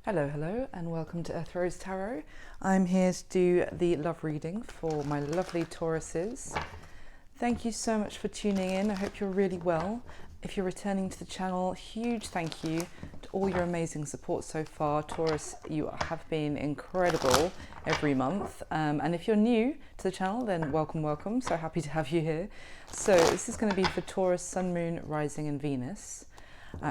Hello, and welcome to Earth Rose Tarot. I'm here to do the love reading for my lovely Tauruses. Thank you so much for tuning in. I hope you're really well. If you're returning to the channel, huge thank you to all your amazing support so far. Taurus, you have been incredible every month. And if you're new to the channel, then welcome. So happy to have you here. So this is going to be for Taurus, Sun, Moon, Rising and Venus.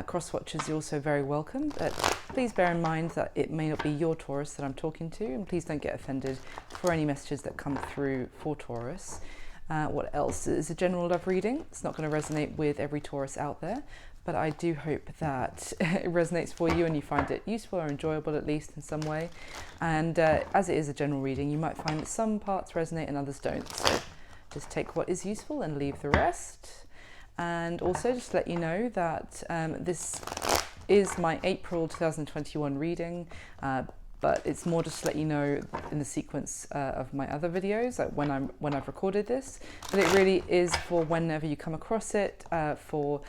Cross watchers, you're also very welcome, but please bear in mind that it may not be your Taurus that I'm talking to, and please don't get offended for any messages that come through for Taurus. What else? It's a general love reading. It's not going to resonate with every Taurus out there, but I do hope that it resonates for you and you find it useful or enjoyable, at least in some way. And as it is a general reading, you might find that some parts resonate and others don't, so just take what is useful and leave the rest. And also just to let you know that this is my April 2021 reading, but it's more just to let you know in the sequence of my other videos, like when I've recorded this, but it really is for whenever you come across it, for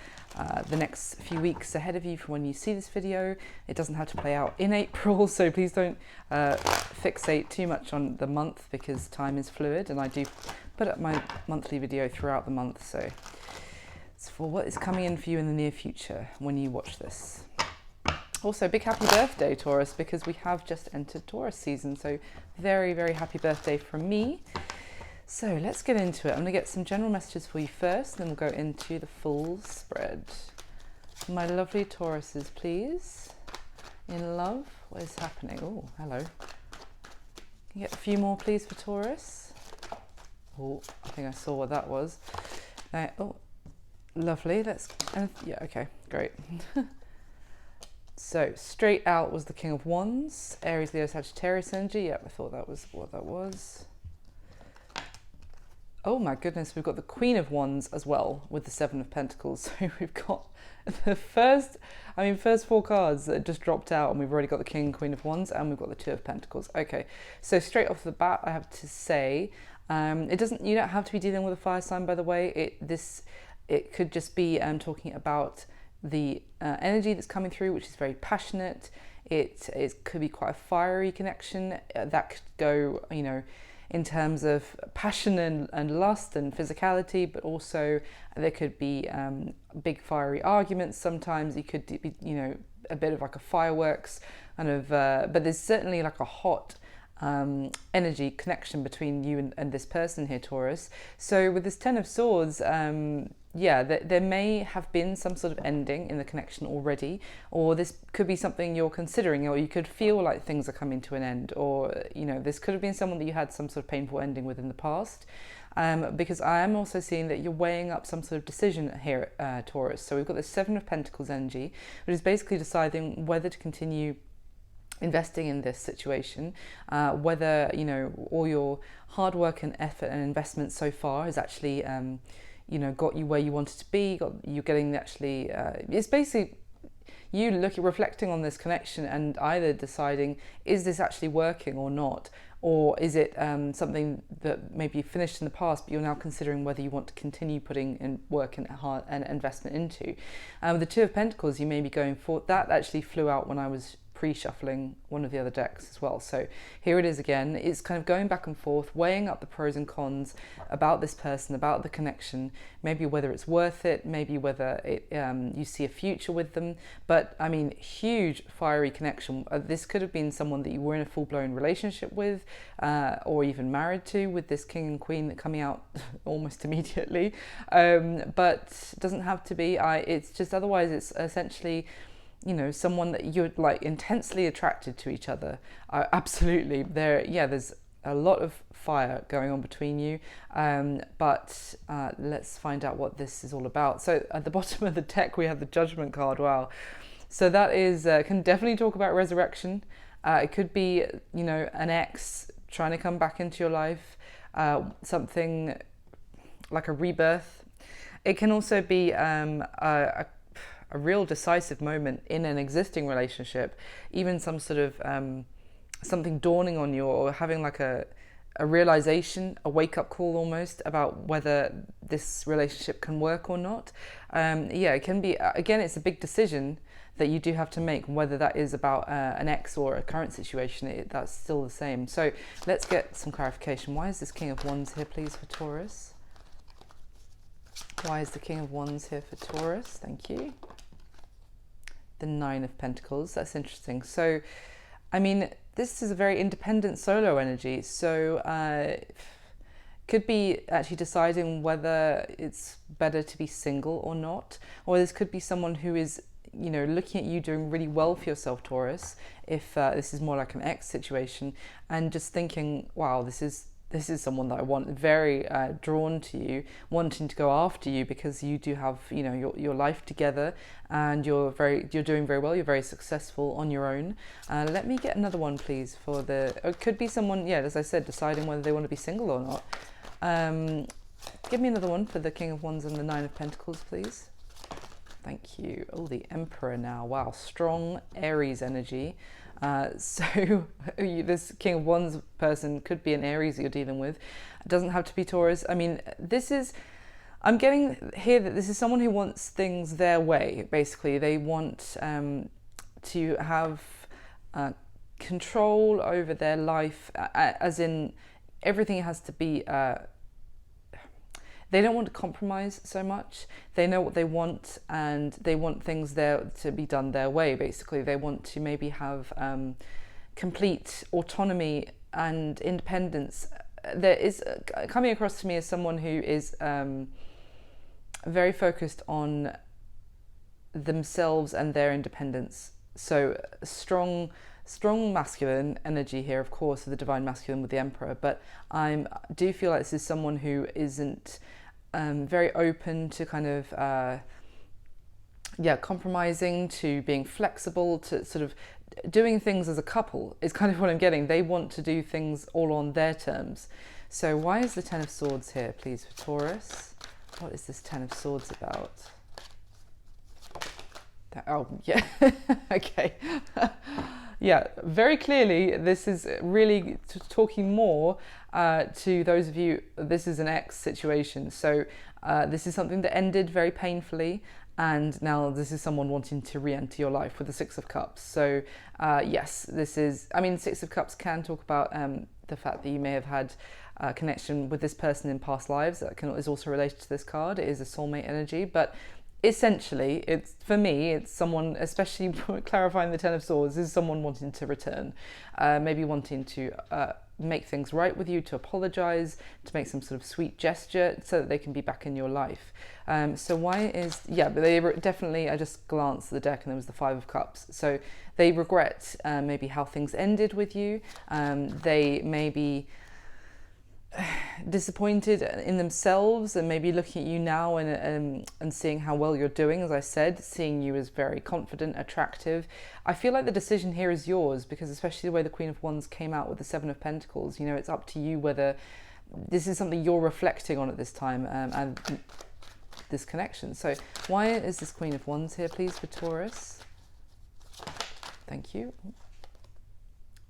the next few weeks ahead of you from when you see this video. It doesn't have to play out in April, so please don't fixate too much on the month, because time is fluid, and I do put up my monthly video throughout the month, so for what is coming in for you in the near future when you watch this. Also, big happy birthday, Taurus, because we have just entered Taurus season, so very happy birthday from me. So let's get into it. I'm going to get some general messages for you first, then we'll go into the full spread. My lovely Tauruses, please. In love, what is happening? Oh, hello. Can you get a few more, please, for Taurus? Oh, I think I saw what that was. Oh, lovely. Yeah, okay, great. So straight out was the King of Wands, Aries, Leo, Sagittarius energy. Yep, I thought that was what that was. Oh my goodness, we've got the Queen of Wands as well with the Seven of Pentacles. So we've got the first four cards that just dropped out, and we've already got the King and Queen of Wands, and we've got the Two of Pentacles. Okay, so straight off the bat, I have to say, you don't have to be dealing with a fire sign, by the way. It could just be talking about the energy that's coming through, which is very passionate. It could be quite a fiery connection that could go, in terms of passion and lust and physicality, but also there could be big fiery arguments. Sometimes it could be, a bit of like a fireworks kind of, but there's certainly like a hot energy connection between you and this person here, Taurus. So with this Ten of Swords, there may have been some sort of ending in the connection already, or this could be something you're considering, or you could feel like things are coming to an end, or this could have been someone that you had some sort of painful ending with in the past, because I am also seeing that you're weighing up some sort of decision here, Taurus. So we've got the Seven of Pentacles energy, which is basically deciding whether to continue investing in this situation, whether all your hard work and effort and investment so far has actually got you where you wanted to be. You're getting actually it's basically you reflecting on this connection and either deciding, is this actually working or not, or is it something that maybe you finished in the past, but you're now considering whether you want to continue putting in work and hard and investment into. The Two of Pentacles, you may be going for that. Actually flew out when I was pre-shuffling one of the other decks as well. So here it is again. It's kind of going back and forth, weighing up the pros and cons about this person, about the connection, maybe whether it's worth it, maybe whether it you see a future with them. But I mean, huge fiery connection. This could have been someone that you were in a full-blown relationship with, or even married to, with this King and Queen that coming out almost immediately, but doesn't have to be. It's just, otherwise it's essentially someone that you're like intensely attracted to each other. Absolutely. There's a lot of fire going on between you. But let's find out what this is all about. So at the bottom of the deck, we have the Judgment card. Wow. So that is, can definitely talk about resurrection. It could be, an ex trying to come back into your life, something like a rebirth. It can also be a real decisive moment in an existing relationship, even some sort of something dawning on you, or having like a realization, a wake-up call almost, about whether this relationship can work or not. It can be, again, it's a big decision that you do have to make, whether that is about an ex or a current situation. That's still the same. So let's get some clarification. Why is this King of Wands here, please, for Taurus? Why is the King of Wands here for Taurus? Thank you. The Nine of Pentacles. That's interesting. So, I mean, this is a very independent solo energy. So, could be actually deciding whether it's better to be single or not. Or this could be someone who is, you know, looking at you doing really well for yourself, Taurus, if this is more like an ex situation, and just thinking, wow, this is someone that I want, very drawn to you, wanting to go after you because you do have, you know, your life together, and you're doing very well, you're very successful on your own. Let me get another one, please, for the, it could be someone, yeah, as I said, deciding whether they want to be single or not. Give me another one for the King of Wands and the Nine of Pentacles, please. Thank you. Oh, the Emperor now. Wow, strong Aries energy. So this King of Wands person could be an Aries that you're dealing with. It doesn't have to be Taurus. I mean, I'm getting here that this is someone who wants things their way, basically. They want to have control over their life, as in everything has to be... They don't want to compromise so much. They know what they want, and they want things there to be done their way, basically. They want to maybe have complete autonomy and independence. There is coming across to me as someone who is very focused on themselves and their independence. So strong masculine energy here, of course, the divine masculine with the Emperor, but I do feel like this is someone who isn't very open to kind of compromising, to being flexible, to sort of doing things as a couple is kind of what I'm getting. They want to do things all on their terms. So why is the Ten of Swords here, please, for Taurus? What is this Ten of Swords about? Oh, yeah. Okay. Yeah, very clearly, this is really talking more to those of you, this is an ex situation. So this is something that ended very painfully, and now this is someone wanting to re-enter your life with the Six of Cups. So yes, this is, I mean, Six of Cups can talk about the fact that you may have had a connection with this person in past lives. That is also related to this card. It is a soulmate energy, but essentially, for me, it's someone, especially clarifying the Ten of Swords, is someone wanting to return, maybe wanting to make things right with you, to apologize, to make some sort of sweet gesture so that they can be back in your life. So why is, yeah, but they definitely, I just glanced at the deck and there was the Five of Cups. So they regret maybe how things ended with you. They may be disappointed in themselves, and maybe looking at you now and seeing how well you're doing, as I said, seeing you as very confident, attractive. I feel like the decision here is yours, because especially the way the Queen of Wands came out with the Seven of Pentacles, you know, it's up to you whether this is something you're reflecting on at this time, and this connection. So why is this Queen of Wands here, please, for Taurus? Thank you.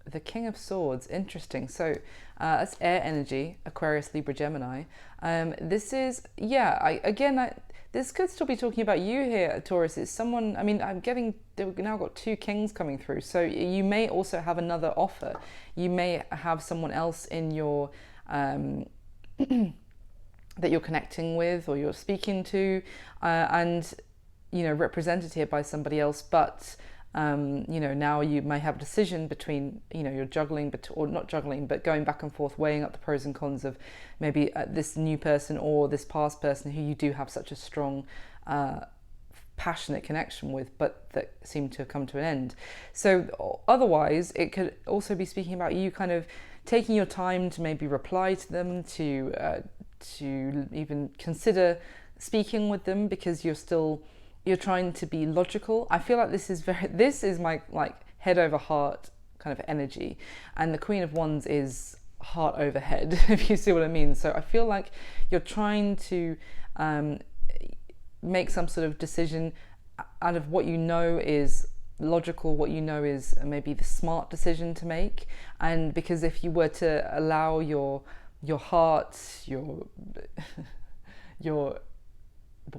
The King of Swords, interesting. So that's air energy, Aquarius, Libra, Gemini. This is, yeah, this could still be talking about you here, Taurus. It's someone, I mean, we've now got two kings coming through. So you may also have another offer. You may have someone else in your, that you're connecting with or you're speaking to, and, you know, represented here by somebody else, but you know, now you may have a decision between, you know, you're juggling, or not juggling, but going back and forth, weighing up the pros and cons of maybe this new person or this past person who you do have such a strong, passionate connection with, but that seem to have come to an end. So otherwise, it could also be speaking about you kind of taking your time to maybe reply to them, to even consider speaking with them, because you're trying to be logical. I feel like this is my like head over heart kind of energy, and the Queen of Wands is heart over head, if you see what I mean. So I feel like you're trying to make some sort of decision out of what you know is logical, what you know is maybe the smart decision to make. And because if you were to allow your heart, your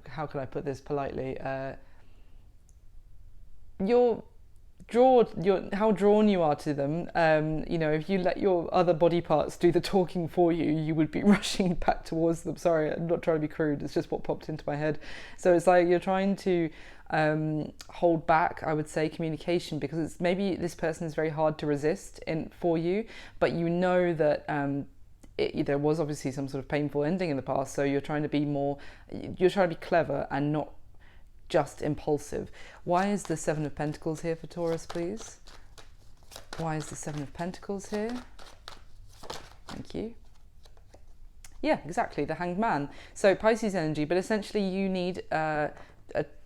how can I put this politely? you're how drawn you are to them. You know, if you let your other body parts do the talking for you, you would be rushing back towards them. Sorry, I'm not trying to be crude, it's just what popped into my head. So it's like you're trying to hold back, I would say, communication, because it's maybe this person is very hard to resist for you, but you know that there was obviously some sort of painful ending in the past, so you're trying to be clever and not just impulsive. Why is the Seven of Pentacles here for Taurus, please? Why is the Seven of Pentacles here? Thank you. Yeah, exactly, the Hanged Man. So Pisces energy, but essentially you need a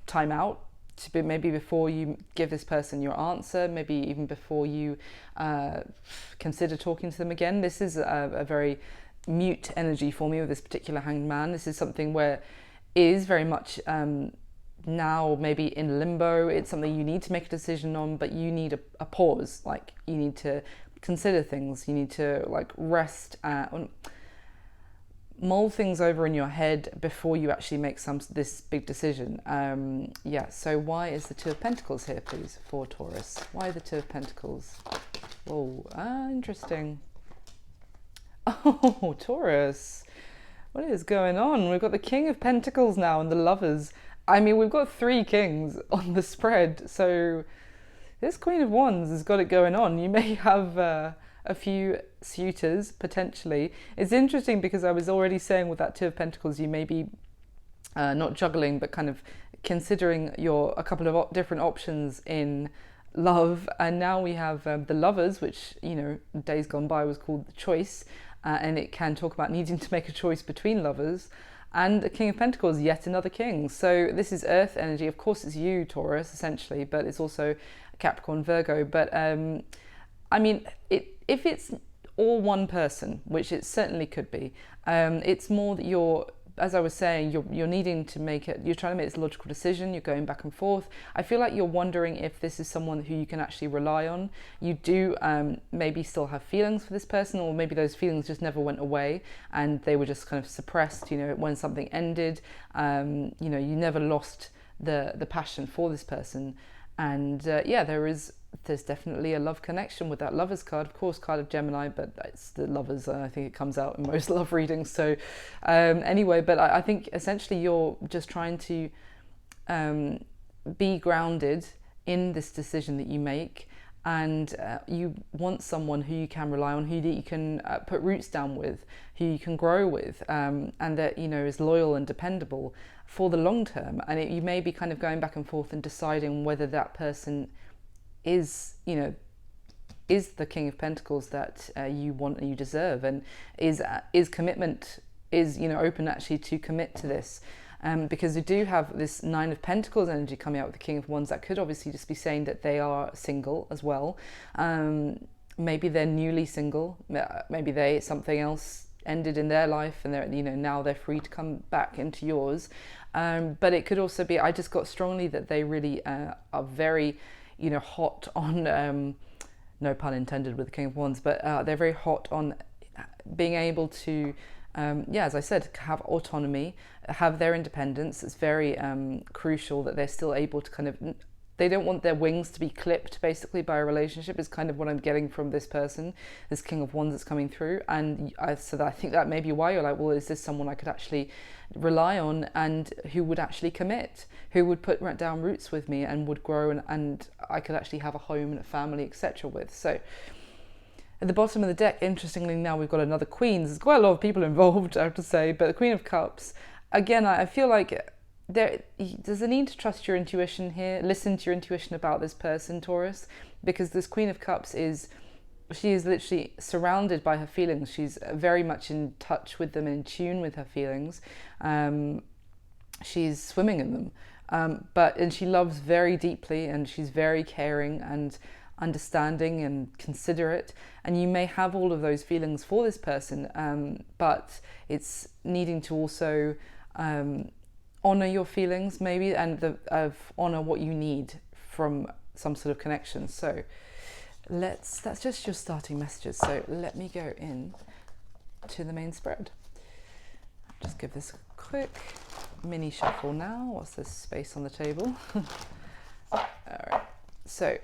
time out, maybe before you give this person your answer, maybe even before you consider talking to them again. This is a very mute energy for me with this particular Hanged Man. This is something where it is very much now maybe in limbo. It's something you need to make a decision on, but you need a pause. Like, you need to consider things, you need to like rest, mull things over in your head before you actually make this big decision. Yeah, so why is the Two of Pentacles here, please, for Taurus? Why the Two of Pentacles? Oh, interesting. Oh, Taurus, what is going on? We've got the King of Pentacles now and the Lovers. I mean, we've got 3 kings on the spread, so this Queen of Wands has got it going on. You may have a few suitors, potentially. It's interesting because I was already saying with that Two of Pentacles, you may be not juggling, but kind of considering a couple of different options in love. And now we have the Lovers, which, you know, days gone by was called the Choice, and it can talk about needing to make a choice between lovers. And the King of Pentacles, yet another king. So this is earth energy. Of course, it's you, Taurus, essentially, but it's also Capricorn, Virgo. But I mean, if it's all one person, which it certainly could be, it's more that you're, as I was saying, you're needing to you're trying to make this logical decision, you're going back and forth. I feel like you're wondering if this is someone who you can actually rely on. You do maybe still have feelings for this person, or maybe those feelings just never went away and they were just kind of suppressed, you know, when something ended. You know, you never lost the passion for this person. And yeah, there's definitely a love connection with that Lovers card, of course, card of Gemini, but it's the Lovers. I think it comes out in most love readings. So anyway, but I think essentially you're just trying to be grounded in this decision that you make, and you want someone who you can rely on, who you can put roots down with, who you can grow with, and that, you know, is loyal and dependable for the long term. And you may be kind of going back and forth and deciding whether that person is, you know, is the King of Pentacles that you want and you deserve, and is commitment, is, you know, open actually to commit to this. Because we do have this Nine of Pentacles energy coming out with the King of Wands. That could obviously just be saying that they are single as well. Maybe they're newly single. Maybe something else ended in their life, and they're, you know, now they're free to come back into yours. But it could also be, I just got strongly that they really are very, you know, hot on, no pun intended with the King of Wands, but they're very hot on being able to, yeah, as I said, have autonomy, have their independence. It's very crucial that they're still able to kind of, they don't want their wings to be clipped basically by a relationship, is kind of what I'm getting from this person, this King of Wands that's coming through. And so I think that may be why you're like, well, is this someone I could actually rely on, and who would actually commit, who would put down roots with me and would grow, and I could actually have a home and a family, etc. with. So at the bottom of the deck, interestingly, now we've got another Queen. There's quite a lot of people involved, I have to say, but the Queen of Cups, again, I feel like there's a need to trust your intuition here, listen to your intuition about this person, Taurus, because this Queen of Cups she is literally surrounded by her feelings. She's very much in touch with them, in tune with her feelings. She's swimming in them, and she loves very deeply, and she's very caring and understanding and considerate. And you may have all of those feelings for this person, but it's needing to also honor your feelings, maybe, and honor what you need from some sort of connection. So that's just your starting messages. So let me go in to the main spread. Just give this a quick mini shuffle now. What's this space on the table? All right, So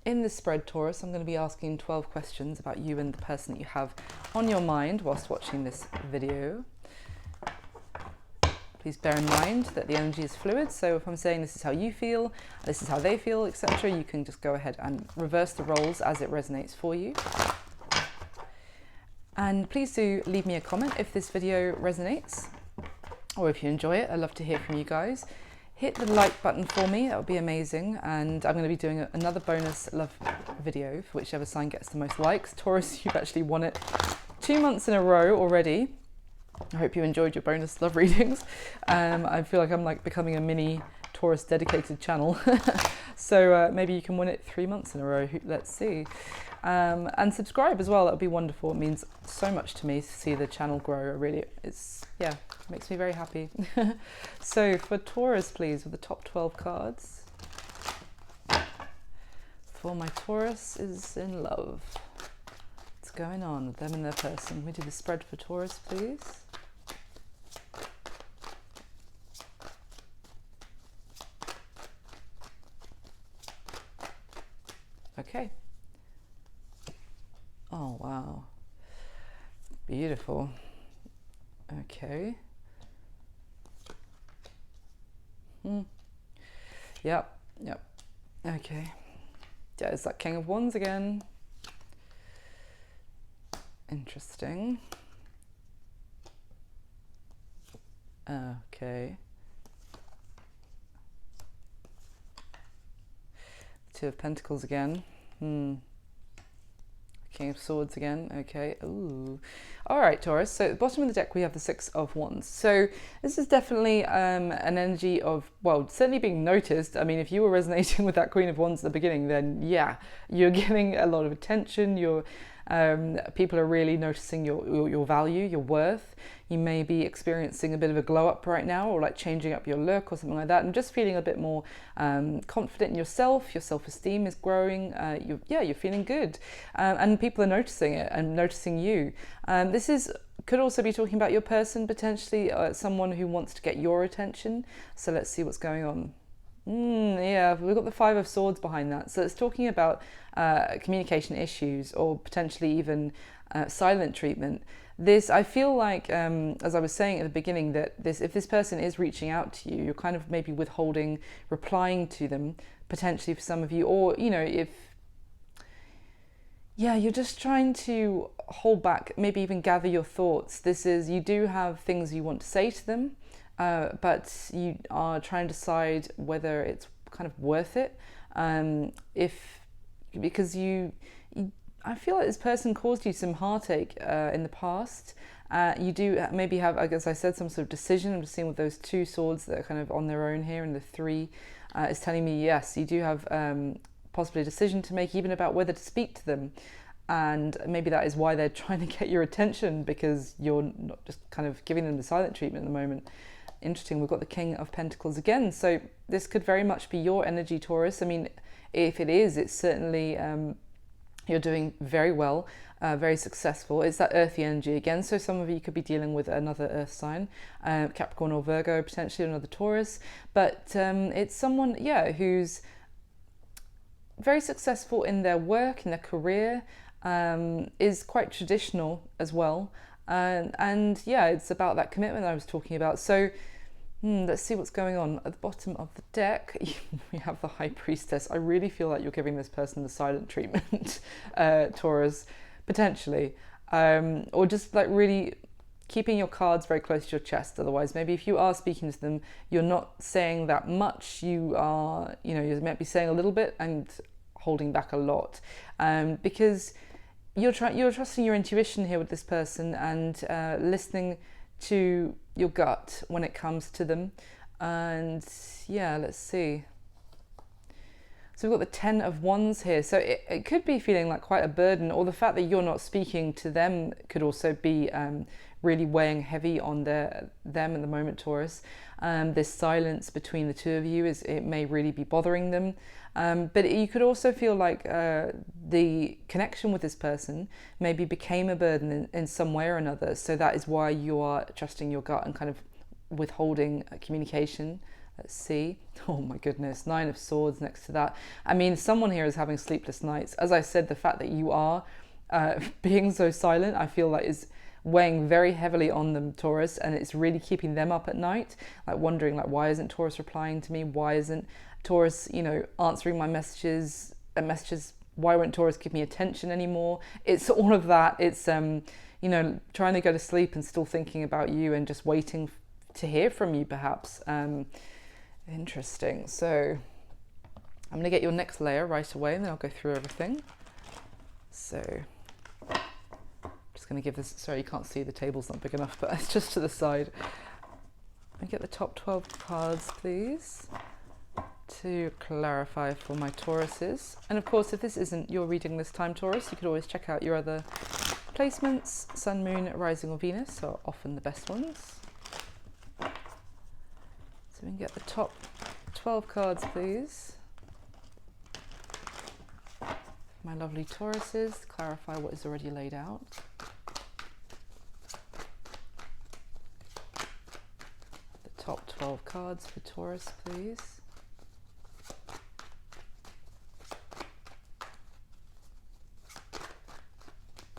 in this spread, Taurus, I'm going to be asking 12 questions about you and the person that you have on your mind whilst watching this video. Please bear in mind that the energy is fluid, so if I'm saying this is how you feel, this is how they feel, etc., you can just go ahead and reverse the roles as it resonates for you. And please do leave me a comment if this video resonates, or if you enjoy it. I'd love to hear from you guys. Hit the like button for me, that would be amazing. And I'm going to be doing another bonus love video for whichever sign gets the most likes. Taurus, you've actually won it 2 months in a row already. I hope you enjoyed your bonus love readings. I feel like I'm like becoming a mini Taurus dedicated channel. So maybe you can win it 3 months in a row. Let's see. And subscribe as well. That would be wonderful. It means so much to me to see the channel grow. Yeah, makes me very happy. So for Taurus, please, with the top 12 cards. For my Taurus is in love. What's going on with them and their person? We do the spread for Taurus, please. Okay. Oh, wow. Beautiful. Okay. Yep. Okay. Yeah, it's that King of Wands again. Interesting. Okay. Two of Pentacles again. King of Swords again. Okay. Ooh. All right, Taurus. So at the bottom of the deck, we have the Six of Wands. So this is definitely an energy of, well, certainly being noticed. I mean, if you were resonating with that Queen of Wands at the beginning, then yeah, you're getting a lot of attention. People are really noticing your value, your worth. You may be experiencing a bit of a glow up right now, or like changing up your look or something like that, and just feeling a bit more confident in yourself. Your self-esteem is growing. You're feeling good, and people are noticing it and noticing you. This could also be talking about your person, potentially someone who wants to get your attention. So let's see what's going on. Yeah, we've got the Five of Swords behind that. So it's talking about communication issues, or potentially even silent treatment. I feel like, as I was saying at the beginning, that if this person is reaching out to you, you're kind of maybe withholding replying to them, potentially for some of you, or, you know, you're just trying to hold back, maybe even gather your thoughts. You do have things you want to say to them, but you are trying to decide whether it's kind of worth it. Because I feel like this person caused you some heartache in the past. You do maybe have, I guess I said, some sort of decision. I'm just seeing with those two swords that are kind of on their own here, and the three is telling me, yes, you do have possibly a decision to make, even about whether to speak to them. And maybe that is why they're trying to get your attention, because you're not just kind of giving them the silent treatment at the moment. Interesting, we've got the King of Pentacles again. So this could very much be your energy, Taurus. I mean, if it is, it's certainly you're doing very well, very successful. It's that earthy energy again. So some of you could be dealing with another earth sign, Capricorn or Virgo, potentially another Taurus. But it's someone, who's very successful in their work, in their career, is quite traditional as well. And it's about that commitment I was talking about. So let's see what's going on. At the bottom of the deck, we have the High Priestess. I really feel like you're giving this person the silent treatment, Taurus, potentially. Or just like really keeping your cards very close to your chest. Otherwise, maybe if you are speaking to them, you're not saying that much. You might be saying a little bit and holding back a lot. Because you're trusting your intuition here with this person, and listening to your gut when it comes to them. And let's see. So we've got the Ten of Wands here. So it could be feeling like quite a burden, or the fact that you're not speaking to them could also be really weighing heavy on them at the moment, Taurus. This silence between the two of you it may really be bothering them. But you could also feel like the connection with this person maybe became a burden in some way or another. So that is why you are trusting your gut and kind of withholding communication Let's see. Oh my goodness, 9 of Swords next to that. I mean, someone here is having sleepless nights. As I said, the fact that you are being so silent, I feel like is weighing very heavily on them, Taurus, and it's really keeping them up at night, like wondering, like, why isn't Taurus replying to me? Why isn't Taurus, you know, answering my messages? Why won't Taurus give me attention anymore? It's all of that. It's you know, trying to go to sleep and still thinking about you and just waiting to hear from you, perhaps. Interesting. So I'm going to get your next layer right away, and then I'll go through everything. So just going to give this, sorry, you can't see, the table's not big enough, but it's just to the side. And get the top 12 cards, please, to clarify for my Tauruses. And of course, if this isn't your reading this time, Taurus, you could always check out your other placements. Sun, Moon, Rising or Venus are often the best ones. So we can get the top 12 cards, please. My lovely Tauruses, clarify what is already laid out. The top 12 cards for Taurus, please.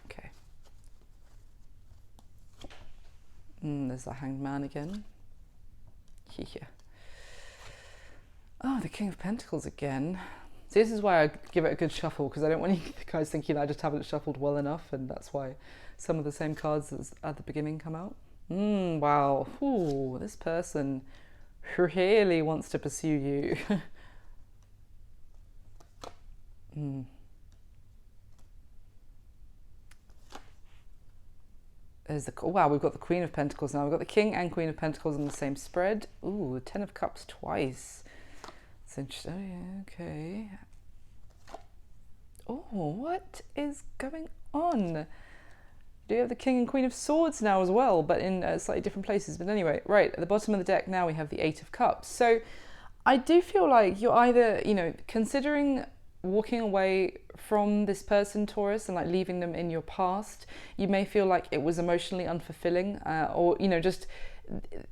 Okay. There's the Hanged Man again. Yeah. Oh, the King of Pentacles again. So this is why I give it a good shuffle, because I don't want you guys thinking I just haven't shuffled well enough, and that's why some of the same cards as at the beginning come out. Wow. Ooh, this person really wants to pursue you. There's the, oh, wow, we've got the Queen of Pentacles now. We've got the King and Queen of Pentacles on the same spread. Ooh, 10 of Cups twice. It's interesting. Oh, yeah, okay. Oh, what is going on? Do you have the King and Queen of Swords now as well, but in slightly different places? But anyway, right, at the bottom of the deck now we have the 8 of Cups. So I do feel like you're either, you know, considering walking away from this person, Taurus, and like leaving them in your past. You may feel like it was emotionally unfulfilling, or, you know, just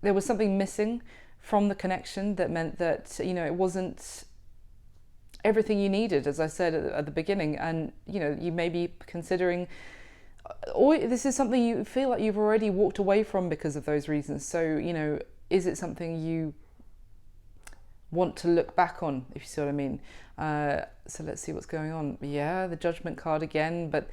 there was something missing from the connection that meant that, you know, it wasn't everything you needed, as I said at the beginning. And, you know, you may be considering, or this is something you feel like you've already walked away from because of those reasons. So, you know, is it something you want to look back on, if you see what I mean? So let's see what's going on. Yeah, the Judgment card again, but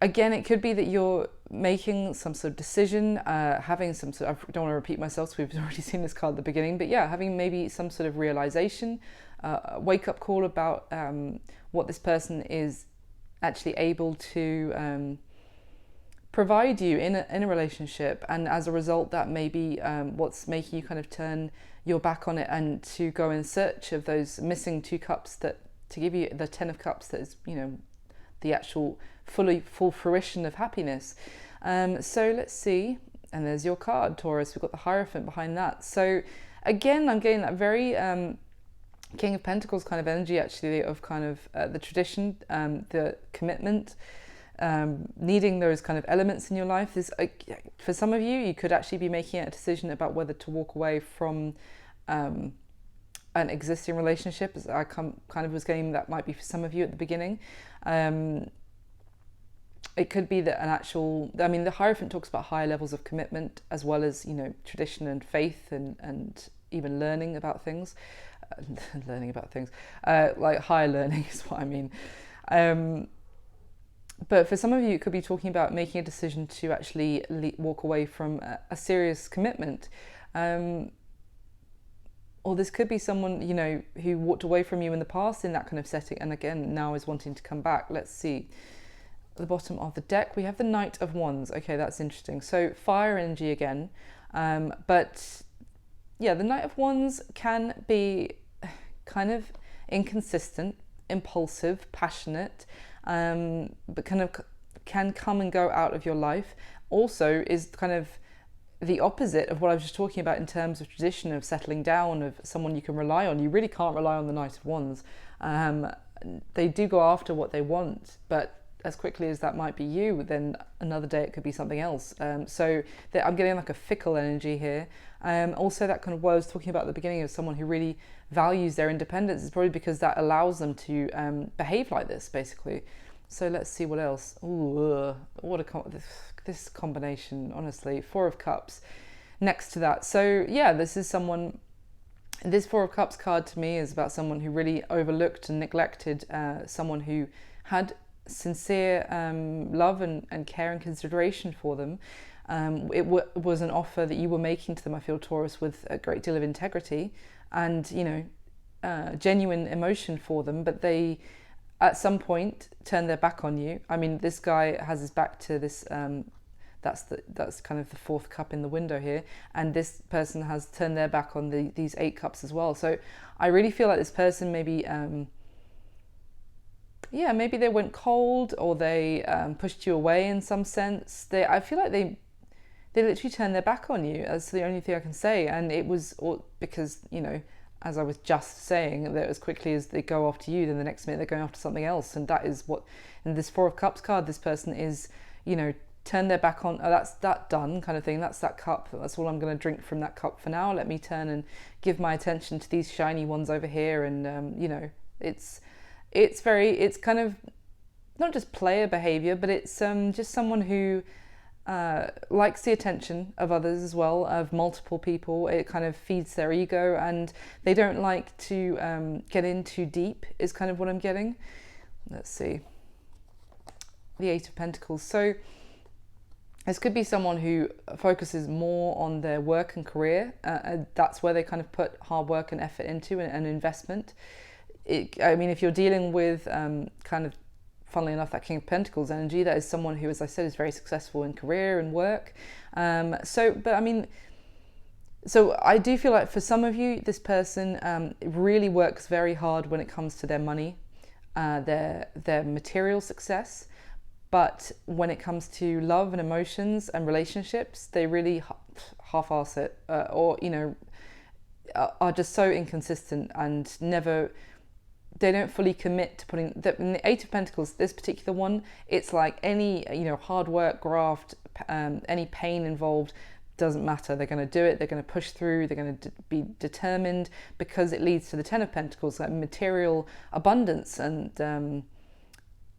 again, it could be that you're making some sort of decision, having some sort of, I don't want to repeat myself, so we've already seen this card at the beginning, but yeah, having maybe some sort of realization, a wake-up call about what this person is actually able to provide you in a relationship, and as a result, that may be what's making you kind of turn your back on it and to go in search of those missing 2 cups, that to give you the 10 of Cups that is, you know, the actual full fruition of happiness. So let's see, and there's your card, Taurus. We've got the Hierophant behind that. So again, I'm getting that very King of Pentacles kind of energy, actually, of kind of the tradition, the commitment, needing those kind of elements in your life. There's, for some of you, you could actually be making a decision about whether to walk away from an existing relationship, as I kind of was getting that might be for some of you at the beginning. It could be that an actual, I mean, the Hierophant talks about higher levels of commitment, as well as, you know, tradition and faith, and even learning about things. Like higher learning is what I mean. But for some of you, it could be talking about making a decision to actually walk away from a serious commitment. Or this could be someone, you know, who walked away from you in the past in that kind of setting, and again, now is wanting to come back. Let's see. At the bottom of the deck, we have the Knight of Wands. Okay, that's interesting. So fire energy again. But yeah, the Knight of Wands can be kind of inconsistent, impulsive, passionate, but kind of can come and go out of your life. Also is kind of the opposite of what I was just talking about in terms of tradition, of settling down, of someone you can rely on. You really can't rely on the Knight of Wands. They do go after what they want, but as quickly as that might be you, then another day it could be something else. So I'm getting like a fickle energy here. Also, that kind of what I was talking about at the beginning of someone who really values their independence is probably because that allows them to behave like this, basically. So let's see what else. Ooh, what this combination, honestly. Four of Cups next to that. So yeah, this is someone. This Four of Cups card to me is about someone who really overlooked and neglected someone who had sincere love and care and consideration for them. It was an offer that you were making to them, I feel, Taurus, with a great deal of integrity and, you know, genuine emotion for them. But they, at some point, turned their back on you. I mean, this guy has his back to this... That's kind of the fourth cup in the window here, and this person has turned their back on these 8 cups as well. So I really feel like this person maybe maybe they went cold, or they pushed you away in some sense. I feel like they literally turned their back on you. That's the only thing I can say. And it was all because, you know, as I was just saying, that as quickly as they go after you, then the next minute they're going after something else. And that is what, in this Four of Cups card, this person is, you know, turn their back on, oh, that's that done kind of thing. That's that cup. That's all I'm going to drink from that cup for now. Let me turn and give my attention to these shiny ones over here. And, you know, it's kind of not just player behavior, but it's just someone who likes the attention of others as well, of multiple people. It kind of feeds their ego, and they don't like to get in too deep is kind of what I'm getting. Let's see. The Eight of Pentacles. So this could be someone who focuses more on their work and career. That's where they kind of put hard work and effort into, and investment. I mean, if you're dealing with kind of, funnily enough, that King of Pentacles energy, that is someone who, as I said, is very successful in career and work. So I do feel like for some of you, this person really works very hard when it comes to their money, their material success. But when it comes to love and emotions and relationships, they really half-ass it, or, you know, are just so inconsistent and never... They don't fully commit to putting... In the Eight of Pentacles, this particular one, it's like any, you know, hard work, graft, any pain involved, doesn't matter. They're going to do it. They're going to push through. They're going to be determined, because it leads to the Ten of Pentacles, like material abundance and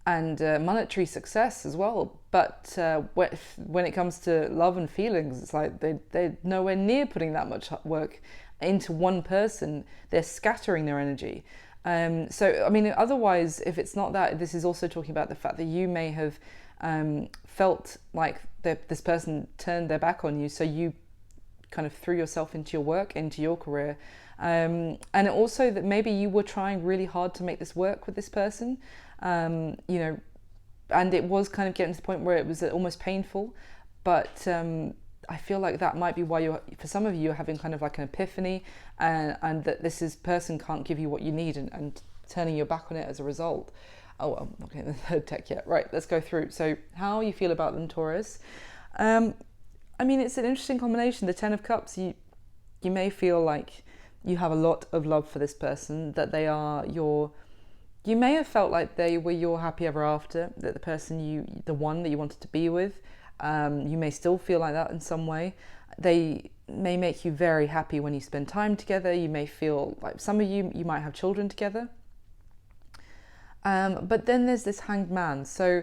monetary success as well. But when it comes to love and feelings, it's like they're nowhere near putting that much work into one person. They're scattering their energy. So, I mean, otherwise, if it's not that, this is also talking about the fact that you may have felt like this person turned their back on you, so you kind of threw yourself into your work, into your career. And also that maybe you were trying really hard to make this work with this person, you know, and it was kind of getting to the point where it was almost painful. But I feel like that might be why for some of you, you're having kind of like an epiphany, and that person can't give you what you need, and turning your back on it as a result. Oh, well, okay, the third deck yet. Right, let's go through. So how you feel about them, Taurus. I mean, it's an interesting combination. The Ten of Cups, you may feel like you have a lot of love for this person, that they are you may have felt like they were your happy ever after, that the person the one that you wanted to be with. You may still feel like that in some way. They may make you very happy when you spend time together. You may feel like some of you might have children together. But then there's this Hanged Man. So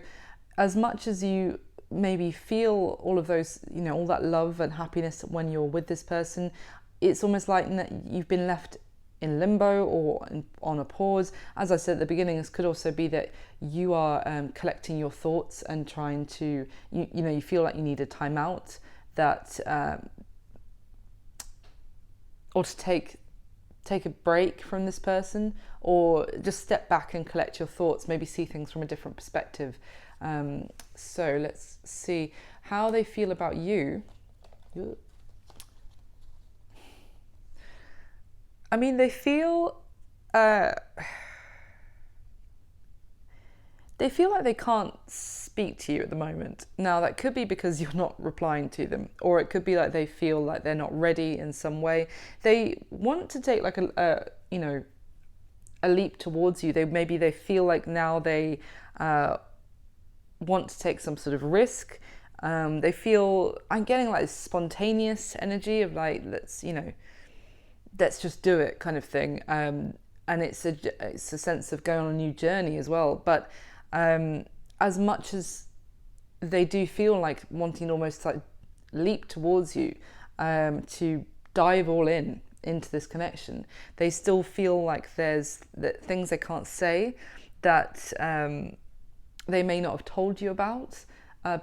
as much as you maybe feel all of those, you know, all that love and happiness when you're with this person, it's almost like you've been left in limbo or on a pause. As I said at the beginning, this could also be that you are collecting your thoughts and trying to, you know, you feel like you need a timeout, that or to take a break from this person, or just step back and collect your thoughts, maybe see things from a different perspective. So let's see how they feel about you. I mean, they feel like they can't speak to you at the moment. Now, that could be because you're not replying to them, or it could be like they feel like they're not ready in some way. They want to take like a leap towards you. Maybe they feel like now they want to take some sort of risk. They feel, I'm getting like this spontaneous energy of like, let's just do it kind of thing. And it's a sense of going on a new journey as well. But as much as they do feel like wanting almost like leap towards you, to dive all into this connection, they still feel like there's things they can't say that they may not have told you about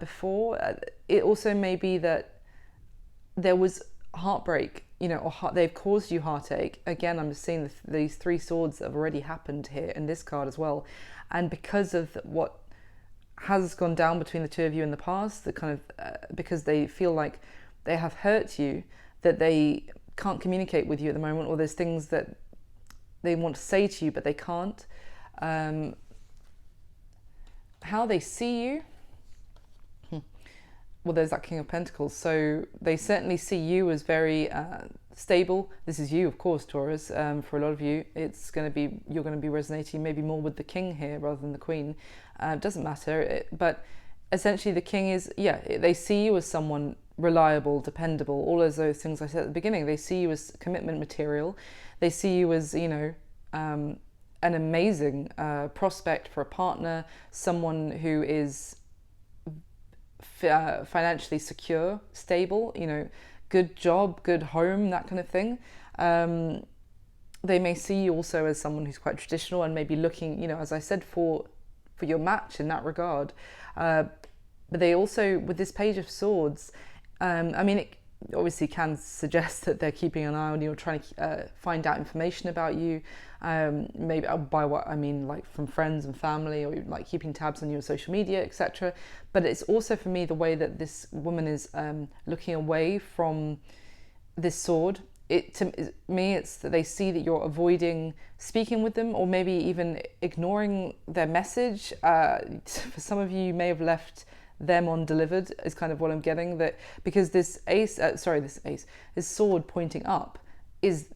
before. It also may be that there was heartbreak, or they've caused you heartache. Again, I'm just seeing these 3 swords that have already happened here in this card as well. And because of what has gone down between the 2 of you in the past, that kind of because they feel like they have hurt you, that they can't communicate with you at the moment, or there's things that they want to say to you but they can't. How they see you, well, there's that King of Pentacles. So they certainly see you as very stable. This is you, of course, Taurus. For a lot of you, you're going to be resonating maybe more with the King here rather than the Queen. It doesn't matter. But essentially the King is, they see you as someone reliable, dependable, all of those things I said at the beginning. They see you as commitment material. They see you as, an amazing prospect for a partner, someone who is financially secure, stable, good job, good home, that kind of thing. They may see you also as someone who's quite traditional and maybe looking, as I said, for your match in that regard. But they also, with this Page of Swords, it obviously can suggest that they're keeping an eye on you or trying to find out information about you. Maybe by what I mean, like from friends and family, or like keeping tabs on your social media, etc. But it's also for me the way that this woman is looking away from this sword. To me, it's that they see that you're avoiding speaking with them, or maybe even ignoring their message. For some of you, you may have left them undelivered, is kind of what I'm getting. That because this sword pointing up is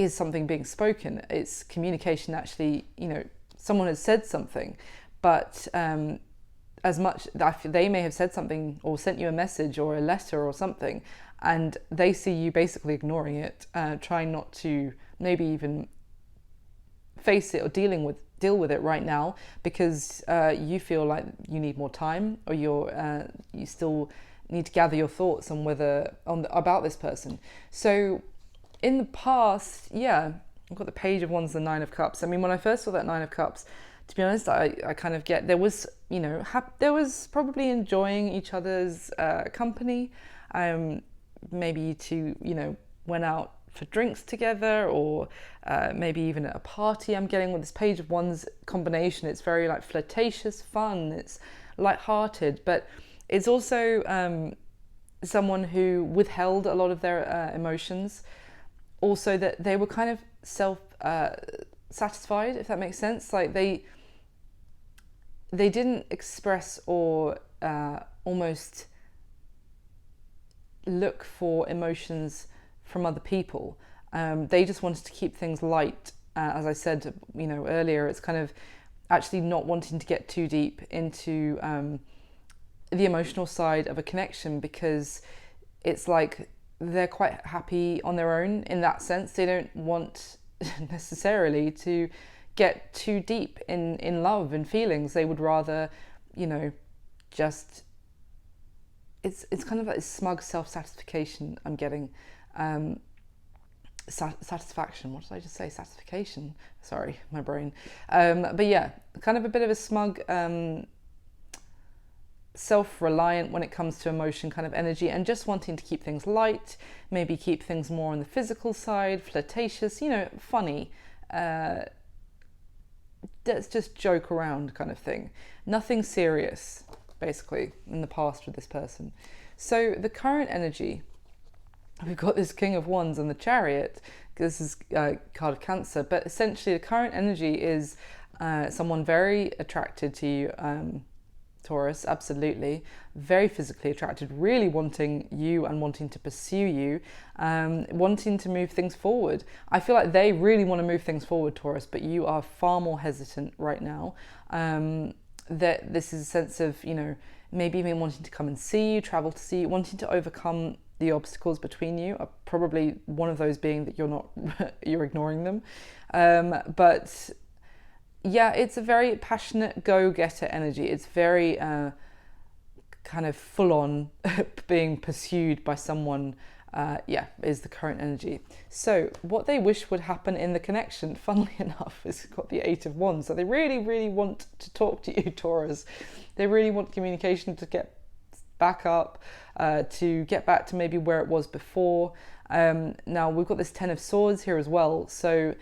something being spoken. It's communication. Actually, someone has said something, but as much they may have said something or sent you a message or a letter or something, and they see you basically ignoring it, trying not to maybe even face it or deal with it right now, because you feel like you need more time, or you still need to gather your thoughts on about this person. So in the past, I've got the Page of Wands, the 9 of Cups. I mean, when I first saw that 9 of Cups, to be honest, I kind of get there was probably enjoying each other's company. Maybe you two, went out for drinks together, or maybe even at a party. I'm getting with this Page of Wands combination. It's very like flirtatious, fun. It's light-hearted, but it's also someone who withheld a lot of their emotions. Also, that they were kind of self-satisfied, if that makes sense. Like they didn't express or almost look for emotions from other people. They just wanted to keep things light. As I said, earlier, it's kind of actually not wanting to get too deep into the emotional side of a connection, because it's like they're quite happy on their own in that sense. They don't want necessarily to get too deep in love and feelings. They would rather, just it's kind of like smug self-satisfaction I'm getting. Satisfaction, what did I just say? Satisfaction, sorry, my brain. But yeah, kind of a bit of a smug, self-reliant when it comes to emotion kind of energy, and just wanting to keep things light, maybe keep things more on the physical side, flirtatious, funny. Let's just joke around kind of thing. Nothing serious, basically, in the past with this person. So the current energy, we've got this King of Wands and the Chariot, because this is card of Cancer, but essentially the current energy is someone very attracted to you, Taurus, absolutely, very physically attracted, really wanting you and wanting to pursue you, wanting to move things forward. I feel like they really want to move things forward, Taurus, but you are far more hesitant right now. that this is a sense of, maybe even wanting to come and see you, travel to see you, wanting to overcome the obstacles between you, probably one of those being that you're ignoring them. But yeah, it's a very passionate go-getter energy. It's very kind of full-on being pursued by someone, is the current energy. So what they wish would happen in the connection, funnily enough, is got the Eight of Wands. So they really, really want to talk to you, Taurus. They really want communication to get back up, to get back to maybe where it was before. Now we've got this Ten of Swords here as well. So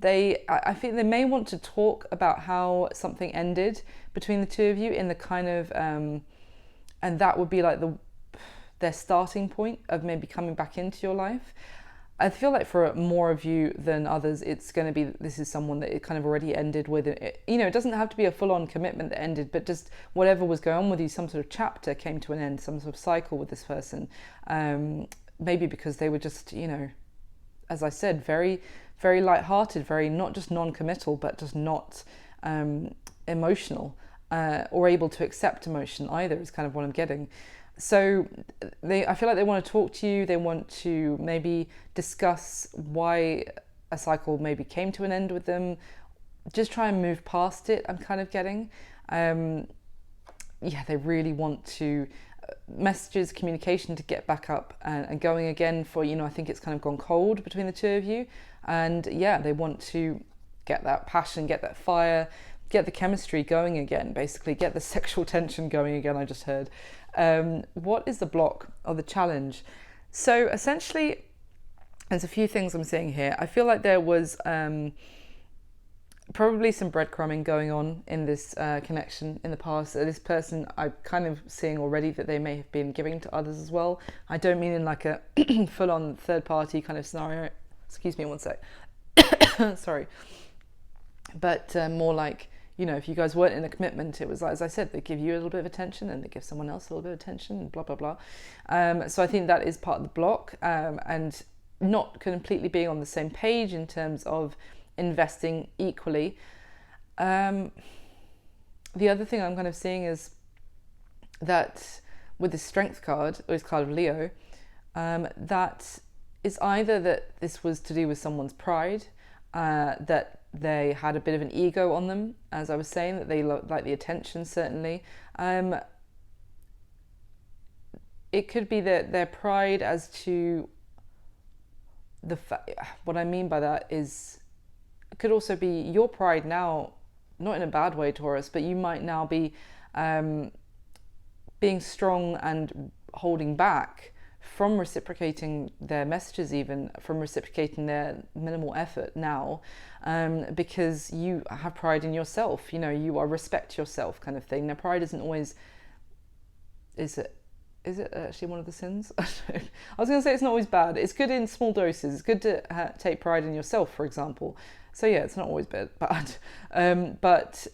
I think they may want to talk about how something ended between the two of you in the kind of, and that would be like their starting point of maybe coming back into your life. I feel like for more of you than others, it's going to be, this is someone that it kind of already ended with. It doesn't have to be a full-on commitment that ended, but just whatever was going on with you, some sort of chapter came to an end, some sort of cycle with this person. Maybe because they were just, as I said, very, very light-hearted, very not just non-committal, but just not emotional or able to accept emotion either, is kind of what I'm getting. So I feel like they want to talk to you. They want to maybe discuss why a cycle maybe came to an end with them. Just try and move past it, I'm kind of getting. They really want to messages, communication to get back up and going again for, I think it's kind of gone cold between the two of you. And they want to get that passion, get that fire, get the chemistry going again, basically get the sexual tension going again, I just heard. What is the block or the challenge? So essentially, there's a few things I'm seeing here. I feel like there was probably some breadcrumbing going on in this connection in the past. This person, I'm kind of seeing already that they may have been giving to others as well. I don't mean in like a full-on third-party kind of scenario. Excuse me one sec. Sorry. But more like, if you guys weren't in a commitment, it was like, as I said, they give you a little bit of attention and they give someone else a little bit of attention and blah, blah, blah. So I think that is part of the block, and not completely being on the same page in terms of investing equally. The other thing I'm kind of seeing is that with the Strength card, or this card of Leo, that is either that this was to do with someone's pride, that they had a bit of an ego on them, as I was saying, that they like the attention, certainly. It could be that their pride as to what I mean by that is, it could also be your pride now, not in a bad way, Taurus, but you might now be being strong and holding back from reciprocating their messages, even from reciprocating their minimal effort now, because you have pride in yourself, you are respect yourself kind of thing. Now, pride isn't always, is it actually one of the sins? I was going to say it's not always bad. It's good in small doses. It's good to take pride in yourself, for example. So yeah, it's not always bad. But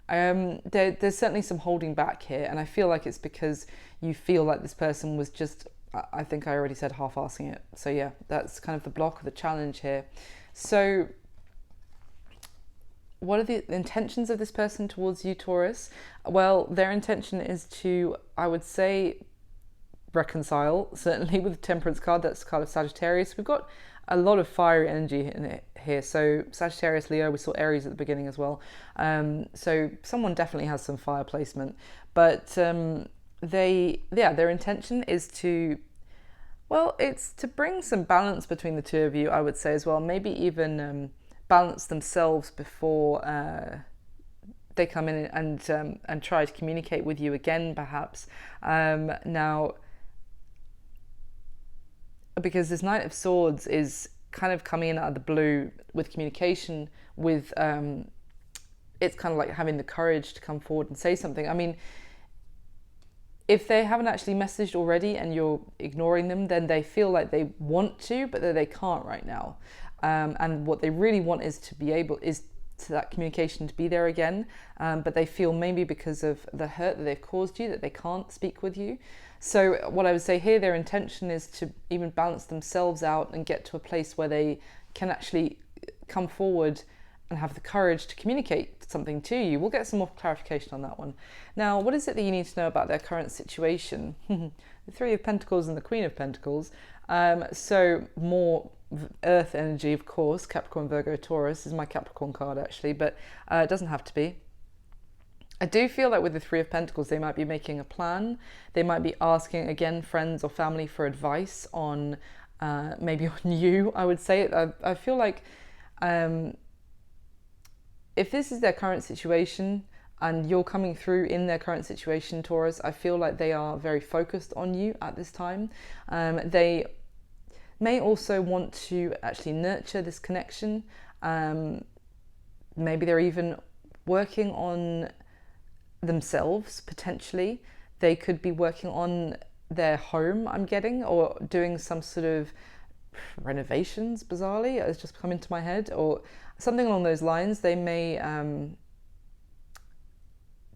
there's certainly some holding back here, and I feel like it's because you feel like this person was just, I think I already said half-assing it. So yeah, that's kind of the block or the challenge here. So what are the intentions of this person towards you, Taurus? Well, their intention is to, I would say, reconcile, certainly with the Temperance card. That's the card of Sagittarius. We've got a lot of fiery energy in it here. So Sagittarius, Leo, we saw Aries at the beginning as well. So someone definitely has some fire placement. But their intention is to, it's to bring some balance between the two of you, I would say as well. Maybe even balance themselves before they come in and try to communicate with you again, perhaps. Now, because this Knight of Swords is kind of coming in out of the blue with communication, with it's kind of like having the courage to come forward and say something. I mean, if they haven't actually messaged already and you're ignoring them, then they feel like they want to, but that they can't right now. And what they really want is to that communication to be there again. But they feel maybe because of the hurt that they've caused you, that they can't speak with you. So what I would say here, their intention is to even balance themselves out and get to a place where they can actually come forward and have the courage to communicate something to you. We'll get some more clarification on that one. Now, what is it that you need to know about their current situation? The Three of Pentacles and the Queen of Pentacles. So more earth energy, of course. Capricorn, Virgo, Taurus is my Capricorn card actually, but it doesn't have to be. I do feel like with the Three of Pentacles, they might be making a plan. They might be asking, again, friends or family for advice on, maybe on you, I would say. I feel like if this is their current situation and you're coming through in their current situation, Taurus, I feel like they are very focused on you at this time. They may also want to actually nurture this connection. Maybe they're even working on themselves, potentially. They could be working on their home, I'm getting, or doing some sort of renovations, bizarrely, it's just come into my head, or something along those lines. They may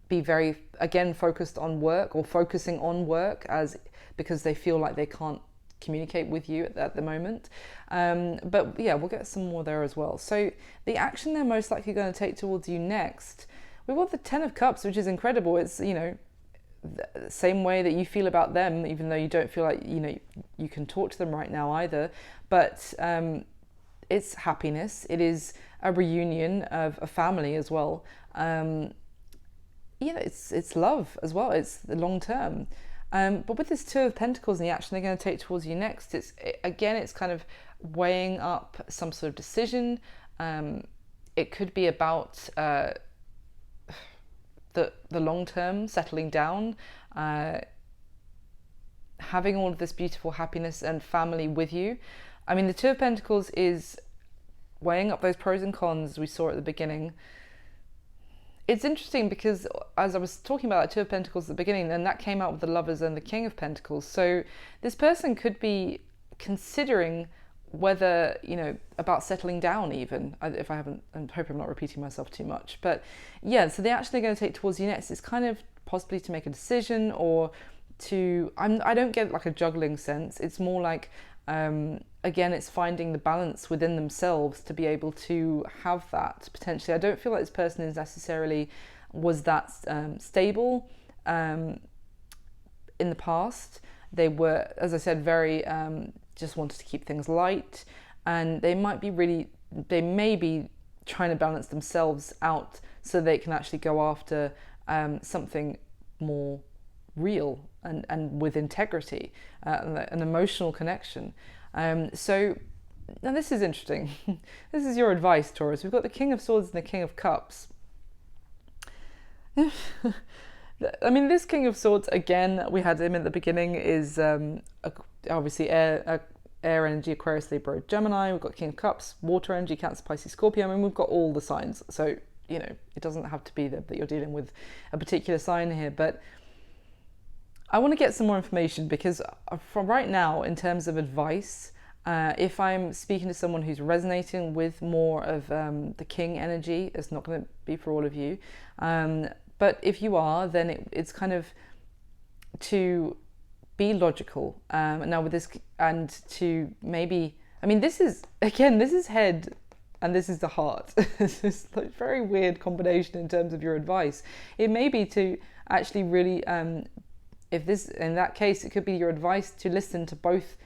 be very, again, focused on work, or focusing on work because they feel like they can't communicate with you at the moment. But yeah, we'll get some more there as well. So the action they're most likely going to take towards you next, we've got the Ten of Cups, which is incredible. It's, you know, the same way that you feel about them, even though you don't feel like, you know, you can talk to them right now either. But it's happiness. It is a reunion of a family as well. You know, it's love as well. It's the long term. But with this Two of Pentacles and the action they're going to take towards you next, it's kind of weighing up some sort of decision. It could be about the long term, settling down, having all of this beautiful happiness and family with you. I mean, the Two of Pentacles is weighing up those pros and cons we saw at the beginning. It's interesting because as I was talking about that Two of Pentacles at the beginning, then that came out with the Lovers and the King of Pentacles. So this person could be considering whether, you know, about settling down even, if I haven't, I hope I'm not repeating myself too much. But yeah, so the action they're going to take towards you next is kind of possibly to make a decision, or to, I don't get like a juggling sense. It's more like, again, it's finding the balance within themselves to be able to have that potentially. I don't feel like this person is necessarily was that stable in the past. They were, as I said, very just wanted to keep things light, and they may be trying to balance themselves out so they can actually go after something more real and with integrity, an emotional connection. So now this is interesting. This is your advice, Taurus. We've got the King of Swords and the King of Cups. I mean, this King of Swords, again, we had him at the beginning, is obviously air energy, Aquarius, Libra, Gemini. We've got King of Cups, water energy, Cancer, Pisces, Scorpio. I mean, we've got all the signs. So, you know, it doesn't have to be that you're dealing with a particular sign here. But I want to get some more information because from right now, in terms of advice, if I'm speaking to someone who's resonating with more of the King energy, it's not going to be for all of you. But if you are, then it's kind of to be logical. Now with this, and to maybe, I mean, this is head and this is the heart. This is like a very weird combination in terms of your advice. It may be to actually really, in that case, it could be your advice to listen to both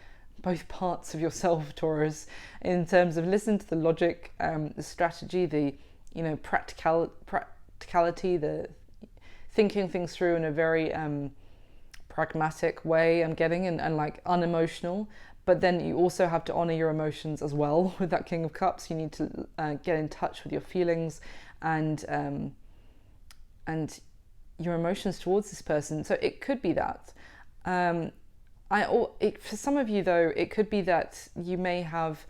parts of yourself, Taurus, in terms of listen to the logic, the strategy, the, you know, practicality, the thinking things through in a very pragmatic way, I'm getting, and like unemotional. But then you also have to honor your emotions as well. With that King of Cups, you need to get in touch with your feelings and your emotions towards this person. So it could be that. For some of you though, it could be that you may have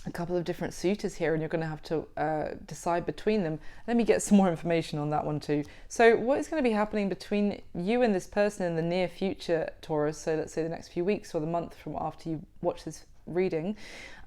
a couple of different suitors here, and you're going to have to decide between them. Let me get some more information on that one too. So what is going to be happening between you and this person in the near future, Taurus? So let's say the next few weeks or the month from after you watch this reading.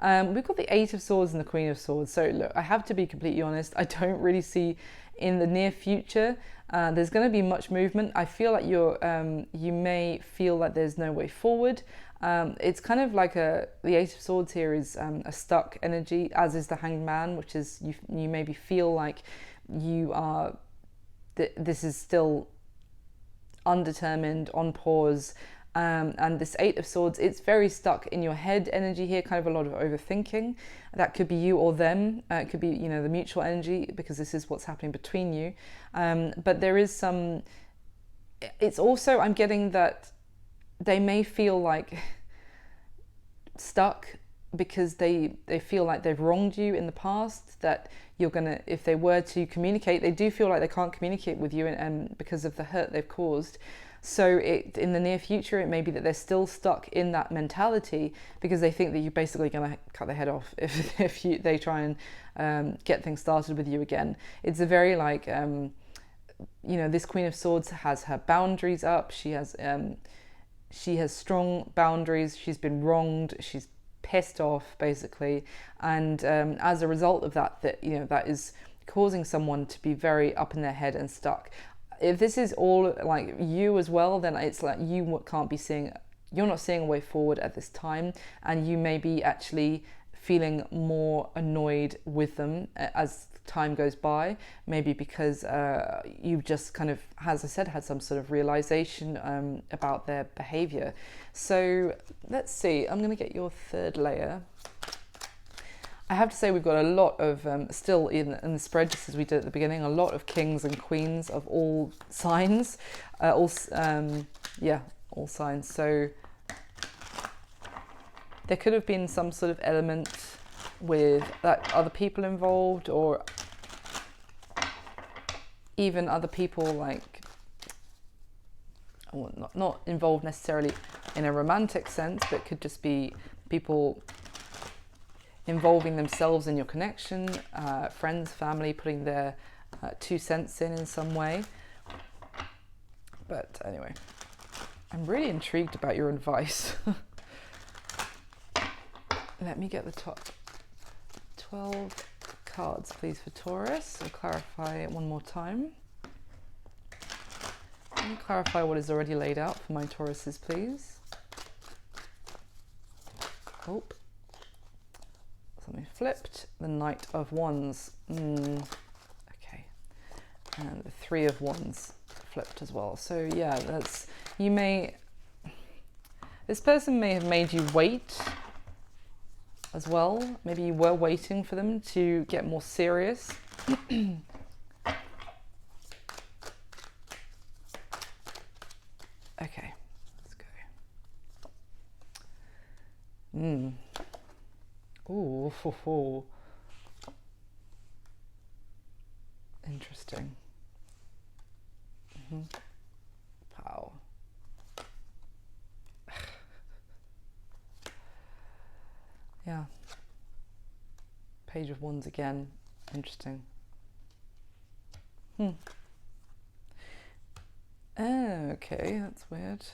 We've got the Eight of Swords and the Queen of Swords. So look, I have to be completely honest, I don't really see in the near future, there's going to be much movement. I feel like you may feel like there's no way forward. It's kind of like the Eight of Swords here is a stuck energy, as is the Hanged Man, which is you maybe feel like you are, this is still undetermined, on pause. And this Eight of Swords, it's very stuck in your head energy here, kind of a lot of overthinking. That could be you or them. It could be, you know, the mutual energy, because this is what's happening between you. But there is some, it's also, I'm getting that they may feel like stuck because they feel like they've wronged you in the past, that you're gonna, if they were to communicate, they do feel like they can't communicate with you and because of the hurt they've caused. So in the near future, it may be that they're still stuck in that mentality because they think that you're basically going to cut their head off if they try and get things started with you again. It's a very like, you know, this Queen of Swords has her boundaries up. She has strong boundaries. She's been wronged. She's pissed off basically, and as a result of that, you know, that is causing someone to be very up in their head and stuck. If this is all like you as well, then it's like you can't be seeing, you're not seeing a way forward at this time, and you may be actually feeling more annoyed with them as time goes by, maybe because you've just kind of, as I said, had some sort of realization about their behavior. So let's see, I'm going to get your third layer. I have to say we've got a lot of, still in the spread, just as we did at the beginning, a lot of kings and queens of all signs, all signs. So there could have been some sort of element with that other people involved, or even other people like, well, not involved necessarily in a romantic sense, but could just be people involving themselves in your connection, friends, family, putting their 2 cents in some way. But anyway, I'm really intrigued about your advice. Let me get the top 12 cards, please, for Taurus. I'll clarify it one more time. Let me clarify what is already laid out for my Tauruses, please. Oh. Something flipped. The Knight of Wands. Okay. And the Three of Wands flipped as well. So yeah, that's, you may, this person may have made you wait as well. Maybe you were waiting for them to get more serious. Okay, let's go. Ooh, interesting. Wow. Yeah. Page of Wands again. Interesting. Okay, that's weird.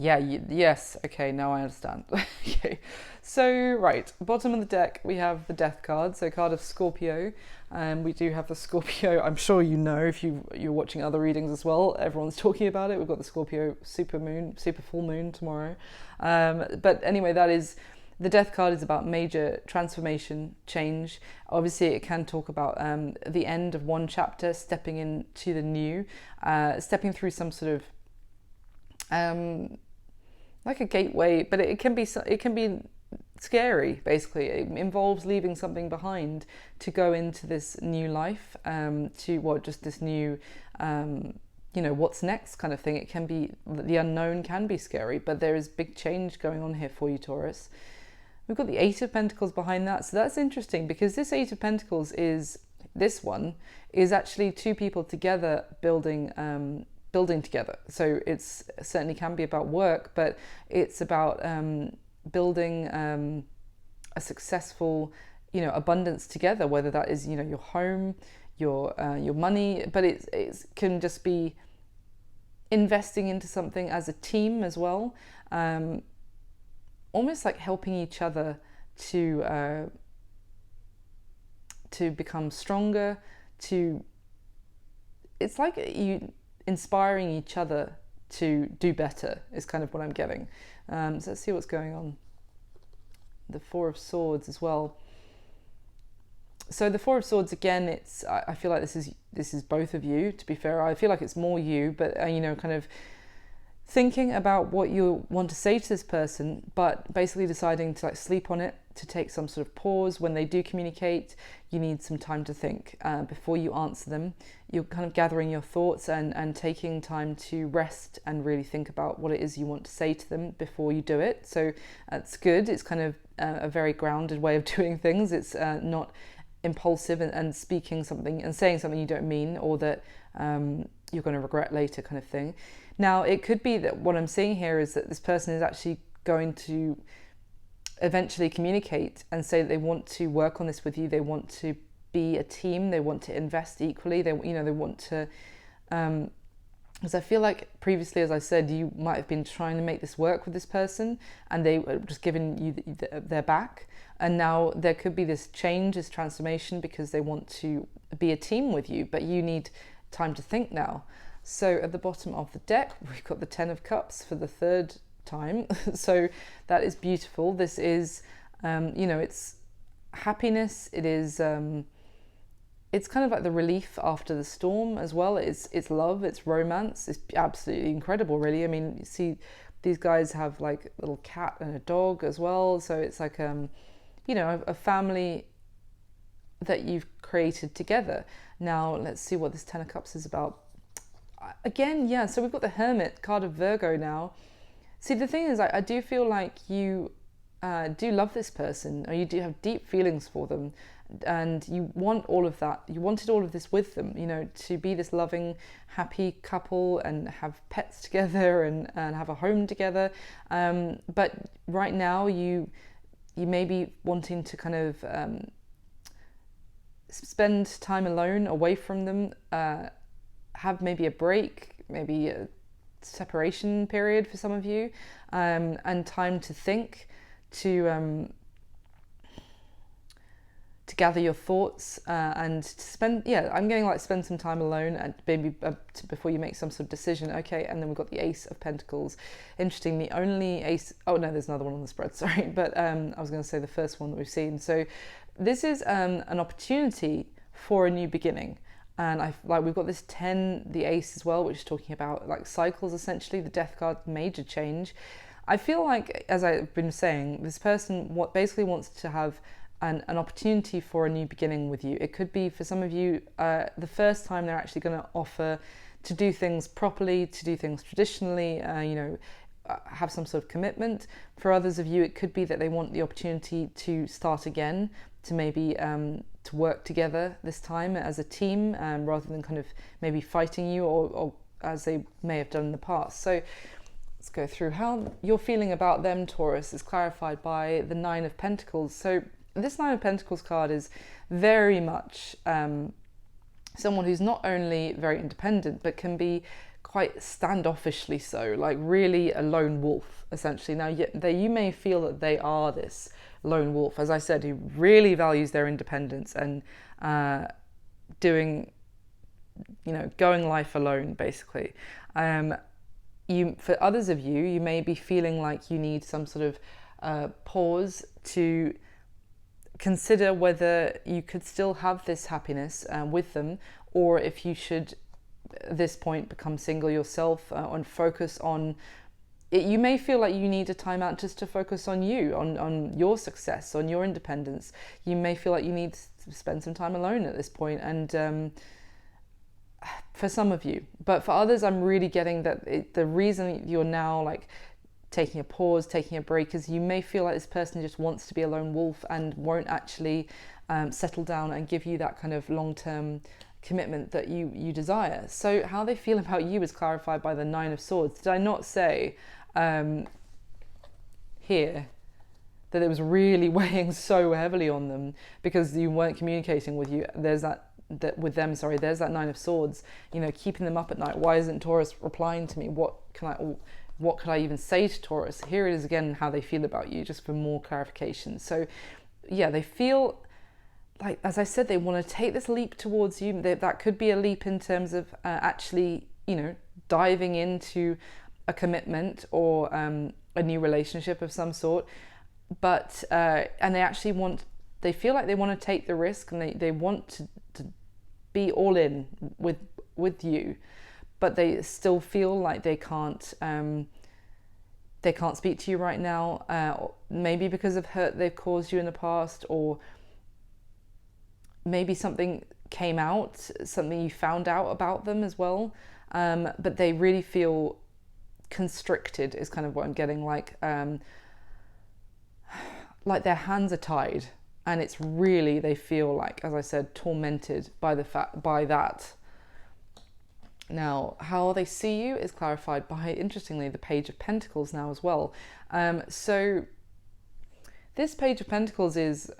Yeah, yes, okay, now I understand. Okay, so right, bottom of the deck we have the Death card, so card of Scorpio. We do have the Scorpio, I'm sure you know if you're watching other readings as well, everyone's talking about it. We've got the Scorpio super full moon tomorrow. But anyway, that is, the Death card is about major transformation, change. Obviously, it can talk about the end of one chapter, stepping into the new, stepping through some sort of like a gateway, but it can be scary. Basically, it involves leaving something behind to go into this new life, to just this new, you know, what's next kind of thing. It can be, the unknown can be scary, but there is big change going on here for you, Taurus. We've got the Eight of Pentacles behind that, so that's interesting because this Eight of Pentacles is actually two people together building together. So it's certainly can be about work, but it's about building a successful, you know, abundance together, whether that is, you know, your home, your money, but it can just be investing into something as a team as well, almost like helping each other to to become stronger, it's like you inspiring each other to do better is kind of what I'm getting. So let's see what's going on. The Four of Swords as well. So the Four of Swords again, I feel like this is both of you, to be fair. I feel like it's more you, but kind of thinking about what you want to say to this person, but basically deciding to sleep on it, to take some sort of pause. When they do communicate, you need some time to think before you answer them. You're kind of gathering your thoughts and taking time to rest and really think about what it is you want to say to them before you do it. So that's good. It's kind of a very grounded way of doing things. It's not impulsive and speaking something and saying something you don't mean, or that you're going to regret later, kind of thing. Now, it could be that what I'm seeing here is that this person is actually going to eventually communicate and say that they want to work on this with you. They want to be a team. They want to invest equally. They want to, because I feel like previously, as I said, you might have been trying to make this work with this person and they were just giving you their back. And now there could be this change, this transformation, because they want to be a team with you, but you need time to think now. So at the bottom of the deck, we've got the Ten of Cups for the third time. So that is beautiful. This is, it's happiness. It is, it's kind of like the relief after the storm as well. It's love, it's romance. It's absolutely incredible, really. I mean, you see these guys have like a little cat and a dog as well. So it's like, a family that you've created together. Now, let's see what this Ten of Cups is about. Again, yeah, so we've got the Hermit card of Virgo now. See, the thing is, I do feel like you do love this person, or you do have deep feelings for them, and you want all of that. You wanted all of this with them, to be this loving, happy couple and have pets together and have a home together. But right now, you may be wanting to kind of spend time alone, away from them, have maybe a break, maybe a separation period for some of you, and time to think, to gather your thoughts, and to spend, I'm getting like spend some time alone and maybe before you make some sort of decision. Okay, and then we've got the Ace of Pentacles. Interesting, the only ace, oh no, there's another one on the spread, sorry, but I was going to say the first one that we've seen. So this is an opportunity for a new beginning. And we've got this 10, the Ace as well, which is talking about like cycles, essentially, the Death card, major change. I feel like, as I've been saying, this person basically wants to have an opportunity for a new beginning with you. It could be, for some of you, the first time they're actually going to offer to do things properly, to do things traditionally, have some sort of commitment. For others of you, it could be that they want the opportunity to start again, to maybe to work together this time as a team, rather than kind of maybe fighting you or as they may have done in the past. So let's go through how you're feeling about them, Taurus, is clarified by the Nine of Pentacles. So this Nine of Pentacles card is very much someone who's not only very independent, but can be quite standoffishly so, like really a lone wolf, essentially. Now, you may feel that they are this lone wolf, as I said, who really values their independence and going life alone, basically. For others of you, you may be feeling like you need some sort of pause to consider whether you could still have this happiness with them, or if you should at this point become single yourself, and focus on it. You may feel like you need a time out just to focus on you, on your success, on your independence. You may feel like you need to spend some time alone at this point, and for some of you. But for others, I'm really getting that the reason you're now like taking a pause, taking a break, is you may feel like this person just wants to be a lone wolf and won't actually settle down and give you that kind of long-term commitment that you desire. So how they feel about you is clarified by the Nine of Swords. Did I not say here that it was really weighing so heavily on them because you weren't communicating with you? There's that with them, sorry, there's that Nine of Swords, keeping them up at night. Why isn't Taurus replying to me? What could I even say to Taurus? Here it is again, how they feel about you, just for more clarification. So yeah, they feel like, as I said, they want to take this leap towards you. That could be a leap in terms of actually, diving into a commitment or a new relationship of some sort. But and they feel like they want to take the risk, and they want to be all in with you, but they still feel like they can't speak to you right now, maybe because of hurt they've caused you in the past, or maybe something came out, something you found out about them as well, but they really feel constricted is kind of what I'm getting, like their hands are tied, and it's really, they feel like, as I said, tormented by that. Now, how they see you is clarified by, interestingly, the Page of Pentacles now as well. So this Page of Pentacles is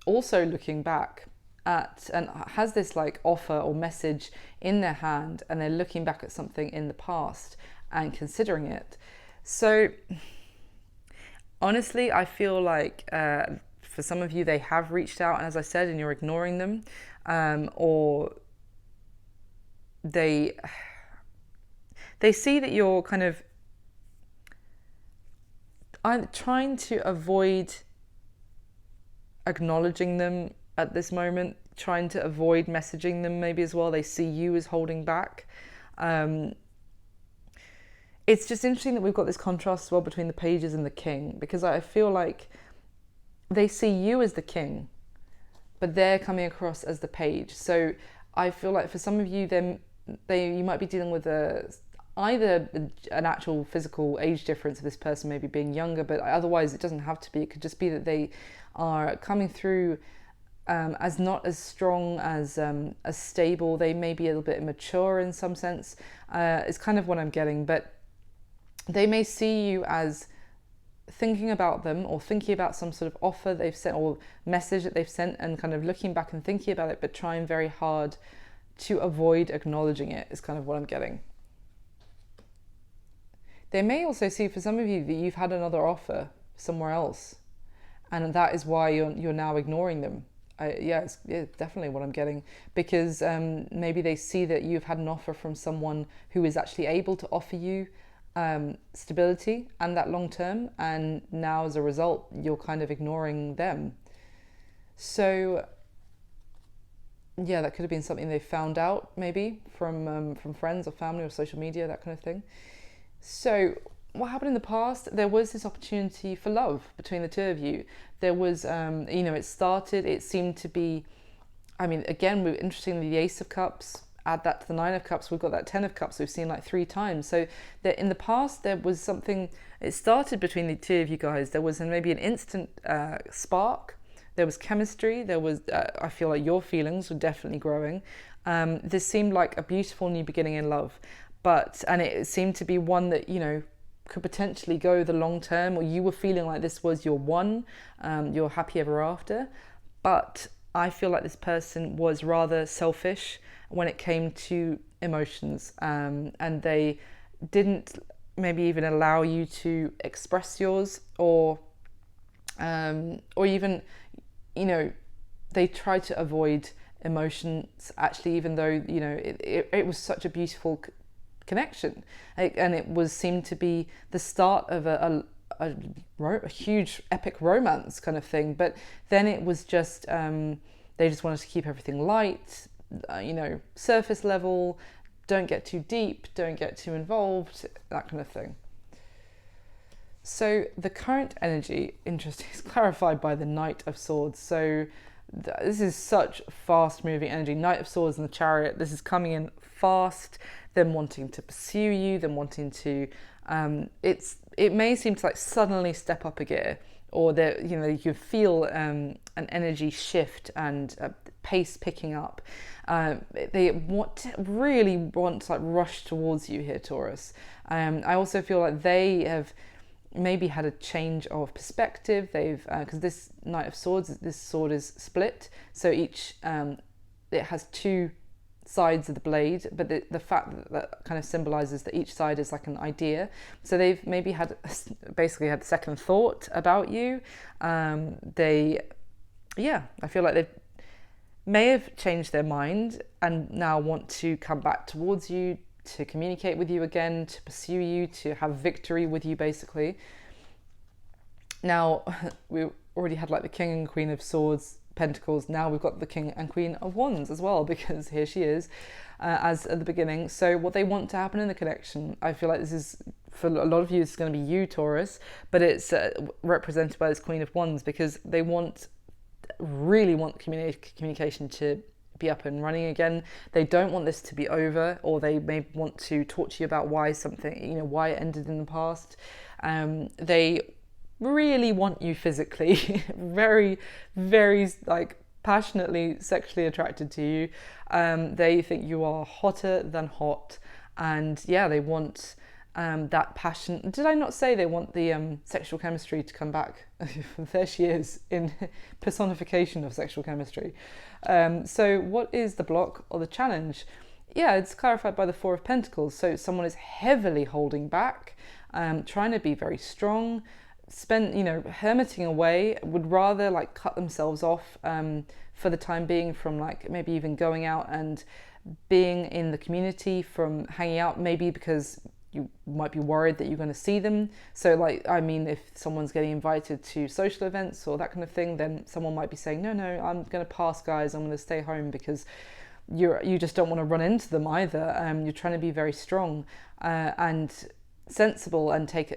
also looking back at, and has this like offer or message in their hand, and they're looking back at something in the past and considering it. So honestly, I feel like for some of you, they have reached out, and as I said, and you're ignoring them, or they see that you're kind of trying to avoid acknowledging them at this moment, trying to avoid messaging them maybe as well. They see you as holding back. It's just interesting that we've got this contrast as well between the Pages and the King, because I feel like they see you as the King, but they're coming across as the Page. So I feel like for some of you, you might be dealing with either an actual physical age difference of this person maybe being younger, but otherwise it doesn't have to be. It could just be that they are coming through as not as strong, as stable. They may be a little bit immature in some sense, is kind of what I'm getting. But they may see you as thinking about them, or thinking about some sort of offer they've sent or message that they've sent, and kind of looking back and thinking about it, but trying very hard to avoid acknowledging it, is kind of what I'm getting. They may also see, for some of you, that you've had another offer somewhere else, and that is why you're now ignoring them. It's definitely what I'm getting, because maybe they see that you've had an offer from someone who is actually able to offer you stability and that long term, and now as a result you're kind of ignoring them. So that could have been something they found out maybe from friends or family or social media, that kind of thing. So what happened in the past, there was this opportunity for love between the two of you. There was it seemed to be, again, interestingly, the Ace of Cups, add that to the Nine of Cups, we've got that Ten of Cups we've seen like 3 times. So that in the past there was something, it started between the two of you guys. There was maybe an instant spark, there was chemistry, there was I feel like your feelings were definitely growing. This seemed like a beautiful new beginning in love, and it seemed to be one that could potentially go the long term, or you were feeling like this was your one, your happy ever after. But I feel like this person was rather selfish when it came to emotions, and they didn't maybe even allow you to express yours, or even they tried to avoid emotions, actually, even though it was such a beautiful connection, and it seemed to be the start of a huge epic romance kind of thing. But then it was just they just wanted to keep everything light, surface level, don't get too deep, don't get too involved, that kind of thing. So the current energy, interesting, is clarified by the Knight of Swords. So this is such fast moving energy. Knight of Swords and the Chariot, this is coming in fast, them wanting to pursue you, them wanting to it may seem to like suddenly step up a gear, or that you can feel an energy shift and pace picking up. They really want to like rush towards you here, Taurus. I also feel like they have maybe had a change of perspective. They've because this Knight of Swords, this sword is split, so each it has 2 sides of the blade, but the fact that kind of symbolizes that each side is like an idea. So they've maybe basically had second thought about you. I feel like may have changed their mind and now want to come back towards you, to communicate with you again, to pursue you, to have victory with you, basically. Now, we already had like the King and Queen of Swords, Pentacles. Now we've got the King and Queen of Wands as well, because here she is, as at the beginning. So what they want to happen in the connection, I feel like this is, for a lot of you, it's going to be you, Taurus, but it's represented by this Queen of Wands, because they really want communication to be up and running again. They don't want this to be over, or they may want to talk to you about why something, why it ended in the past. They really want you physically, very, very like passionately sexually attracted to you. They think you are hotter than hot, and yeah, they want that passion. Did I not say they want the sexual chemistry to come back? There she is, in personification of sexual chemistry. So what is the block or the challenge? Yeah, it's clarified by the Four of Pentacles. So someone is heavily holding back, trying to be very strong, hermiting away, would rather like cut themselves off for the time being from like maybe even going out and being in the community, from hanging out, maybe because you might be worried that you're going to see them. So like, I mean, if someone's getting invited to social events or that kind of thing, then someone might be saying, no, I'm going to pass, guys, I'm going to stay home, because you just don't want to run into them either. You're trying to be very strong and sensible, and take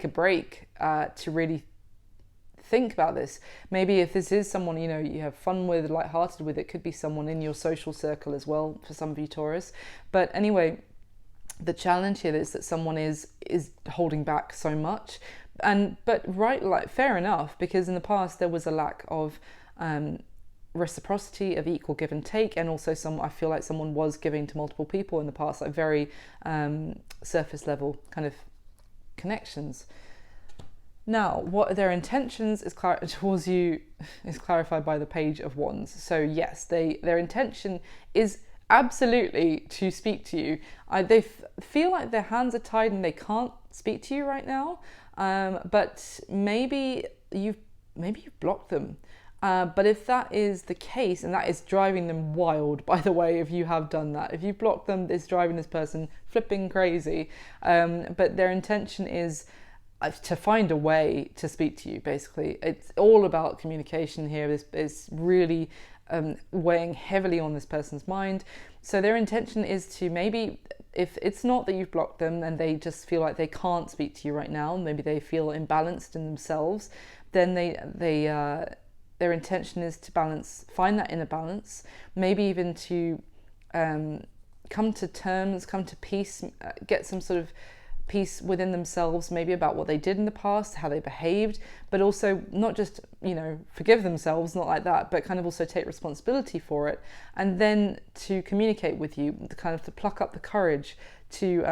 a break to really think about this. Maybe if this is someone you have fun with, lighthearted with, it could be someone in your social circle as well for some of you, Taurus. But anyway, the challenge here is that someone is holding back so much, but fair enough, because in the past there was a lack of reciprocity, of equal give and take, and also I feel like someone was giving to multiple people in the past, like very surface level kind of connections. Now, what their intentions towards you is clarified by the Page of Wands. So yes, their intention is absolutely to speak to you. They feel like their hands are tied and they can't speak to you right now, but maybe you've blocked them. But if that is the case, and that is driving them wild, by the way, if you have done that, if you block them, it's driving this person flipping crazy. But their intention is to find a way to speak to you, basically. It's all about communication here. This is really weighing heavily on this person's mind. So their intention is to, maybe if it's not that you've blocked them and they just feel like they can't speak to you right now, maybe they feel imbalanced in themselves, then their intention is to find that inner balance, maybe even to come to terms, come to peace, get some sort of peace within themselves, maybe about what they did in the past, how they behaved, but also not just, forgive themselves, not like that, but kind of also take responsibility for it, and then to communicate with you, to pluck up the courage to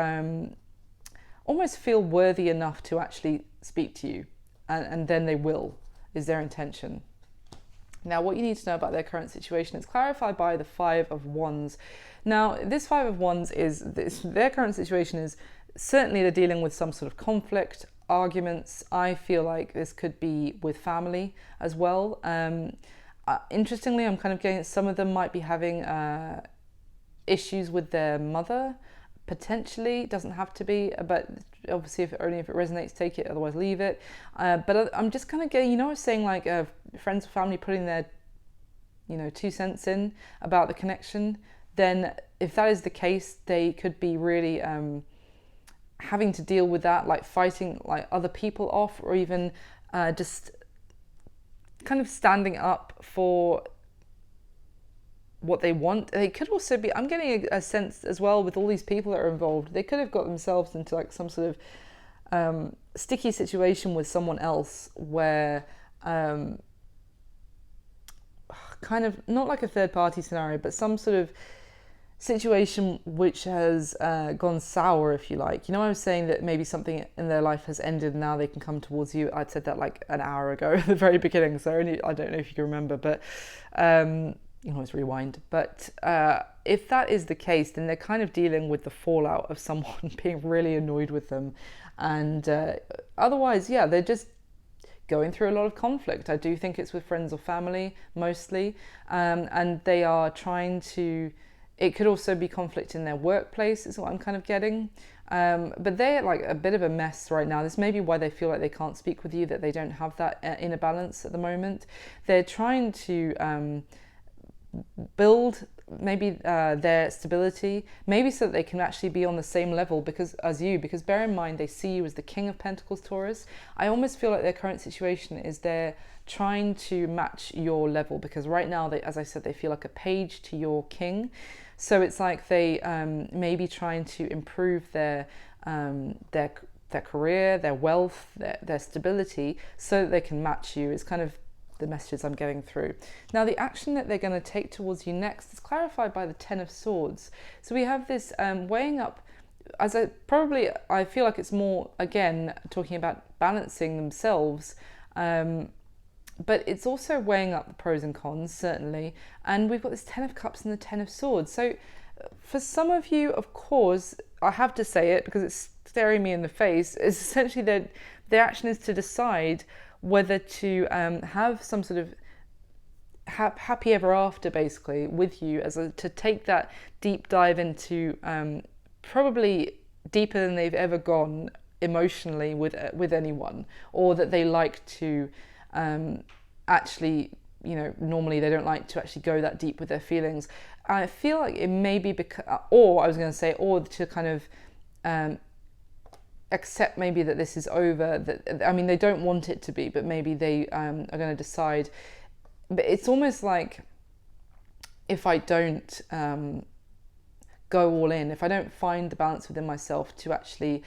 almost feel worthy enough to actually speak to you, and then they will, is their intention. Now, what you need to know about their current situation is clarified by the Five of Wands. Now, this Five of Wands their current situation is, certainly they're dealing with some sort of conflict, arguments. I feel like this could be with family as well. Interestingly, I'm kind of getting some of them might be having issues with their mother, potentially. It doesn't have to be, but obviously if it resonates, take it, otherwise leave it. But I'm just kind of getting, I was saying like friends or family putting their 2 cents in about the connection. Then if that is the case, they could be really having to deal with that, like fighting like other people off, or even just kind of standing up for what they want. They could also be, I'm getting a sense as well with all these people that are involved, they could have got themselves into like some sort of sticky situation with someone else where kind of not like a third party scenario, but some sort of situation which has gone sour, if you like. I was saying that maybe something in their life has ended and now they can come towards you. I'd said that like an hour ago at the very beginning, so I don't know if you can remember, but you can always rewind. But if that is the case, then they're kind of dealing with the fallout of someone being really annoyed with them, and otherwise, yeah, they're just going through a lot of conflict. I do think it's with friends or family mostly, and they are trying to, it could also be conflict in their workplace is what I'm kind of getting. But they're like a bit of a mess right now. This may be why they feel like they can't speak with you, that they don't have that inner balance at the moment. They're trying to build maybe their stability, maybe so that they can actually be on the same level because bear in mind they see you as the King of Pentacles, Taurus. I almost feel like their current situation is they're trying to match your level, because right now they, as I said, they feel like a page to your king. So it's like they may be trying to improve their career, their wealth, their stability, so that they can match you. It's kind of the messages I'm getting through. Now, the action that they're going to take towards you next is clarified by the Ten of Swords. So we have this weighing up, I feel like it's more, again, talking about balancing themselves, but it's also weighing up the pros and cons, certainly. And we've got this Ten of Cups and the Ten of Swords. So for some of you, of course, I have to say it because it's staring me in the face, is essentially that their action is to decide whether to have some sort of happy ever after, basically, with you, to take that deep dive into probably deeper than they've ever gone emotionally with anyone, or that they like to actually, normally they don't like to actually go that deep with their feelings. I feel like it may be because, or to kind of accept maybe that this is over, they don't want it to be, but maybe they are going to decide. But it's almost like, if I don't go all in, if I don't find the balance within myself to actually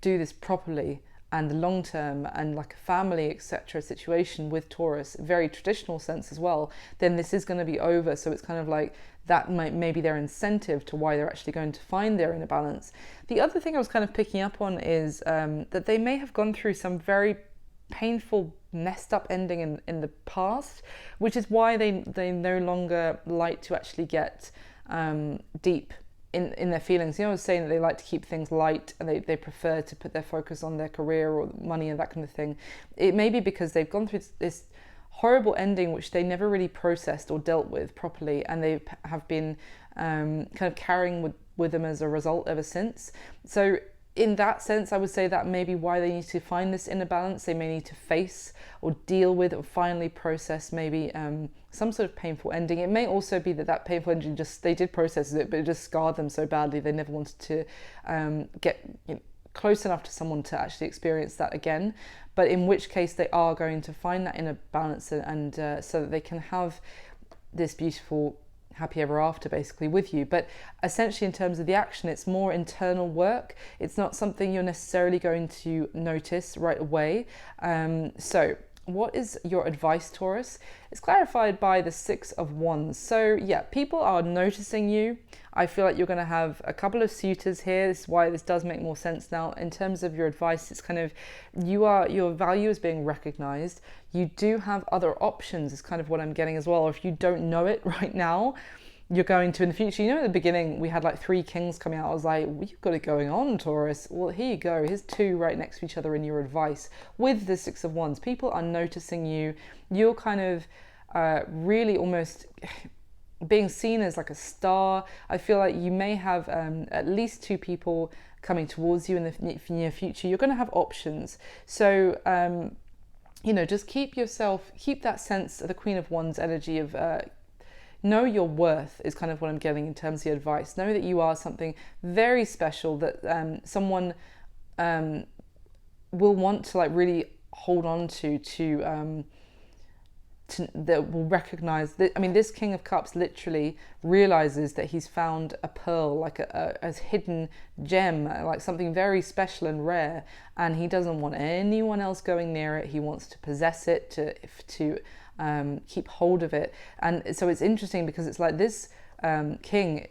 do this properly and long term and like a family, etc. situation with Taurus, very traditional sense as well, then this is going to be over. So it's kind of like that may be their incentive to why they're actually going to find their inner balance. The other thing I was kind of picking up on is that they may have gone through some very painful, messed up ending in the past, which is why they no longer like to actually get deep in their feelings. I was saying that they like to keep things light, and they prefer to put their focus on their career or money and that kind of thing. It may be because they've gone through this horrible ending which they never really processed or dealt with properly, and they have been kind of carrying with them as a result ever since. So in that sense, I would say that may be why they need to find this inner balance. They may need to face or deal with or finally process maybe some sort of painful ending. It may also be that painful ending, they did process it, but it just scarred them so badly they never wanted to get close enough to someone to actually experience that again. But in which case they are going to find that inner balance, and so that they can have this beautiful happy ever after basically with you. But essentially, in terms of the action, it's more internal work. It's not something you're necessarily going to notice right away. So what is your advice, Taurus? It's clarified by the Six of Wands. So yeah, people are noticing you. I feel like you're going to have a couple of suitors here. This is why this does make more sense now. In terms of your advice, it's kind of, your value is being recognized. You do have other options, is kind of what I'm getting as well. Or if you don't know it right now, you're going to in the future. At the beginning, we had like 3 kings coming out. I was like, well, you've got it going on, Taurus. Well, here you go. Here's 2 right next to each other in your advice. With the Six of Wands, people are noticing you. You're kind of really almost being seen as like a star. I feel like you may have at least 2 people coming towards you in the near future. You're going to have options. So, just keep that sense of the Queen of Wands energy of know your worth is kind of what I'm getting in terms of the advice. Know that you are something very special, that someone will want to like really hold on to that will recognize that. This King of Cups literally realizes that he's found a pearl, like a hidden gem, like something very special and rare, and he doesn't want anyone else going near it. He wants to possess it, to keep hold of it. And so it's interesting because it's like this king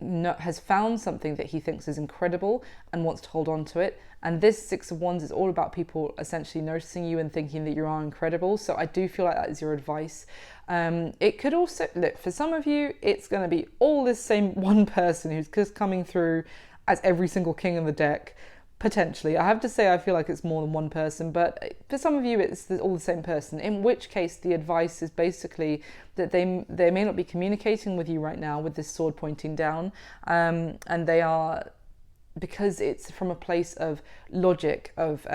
has found something that he thinks is incredible and wants to hold on to it. And this Six of Wands is all about people essentially noticing you and thinking that you are incredible. So I do feel like that is your advice. It could also, look, for some of you, it's going to be all this same one person who's just coming through as every single king in the deck. Potentially. I have to say I feel like it's more than one person, but for some of you it's all the same person, in which case the advice is basically that they may not be communicating with you right now with this sword pointing down, and they are, because it's from a place of logic, of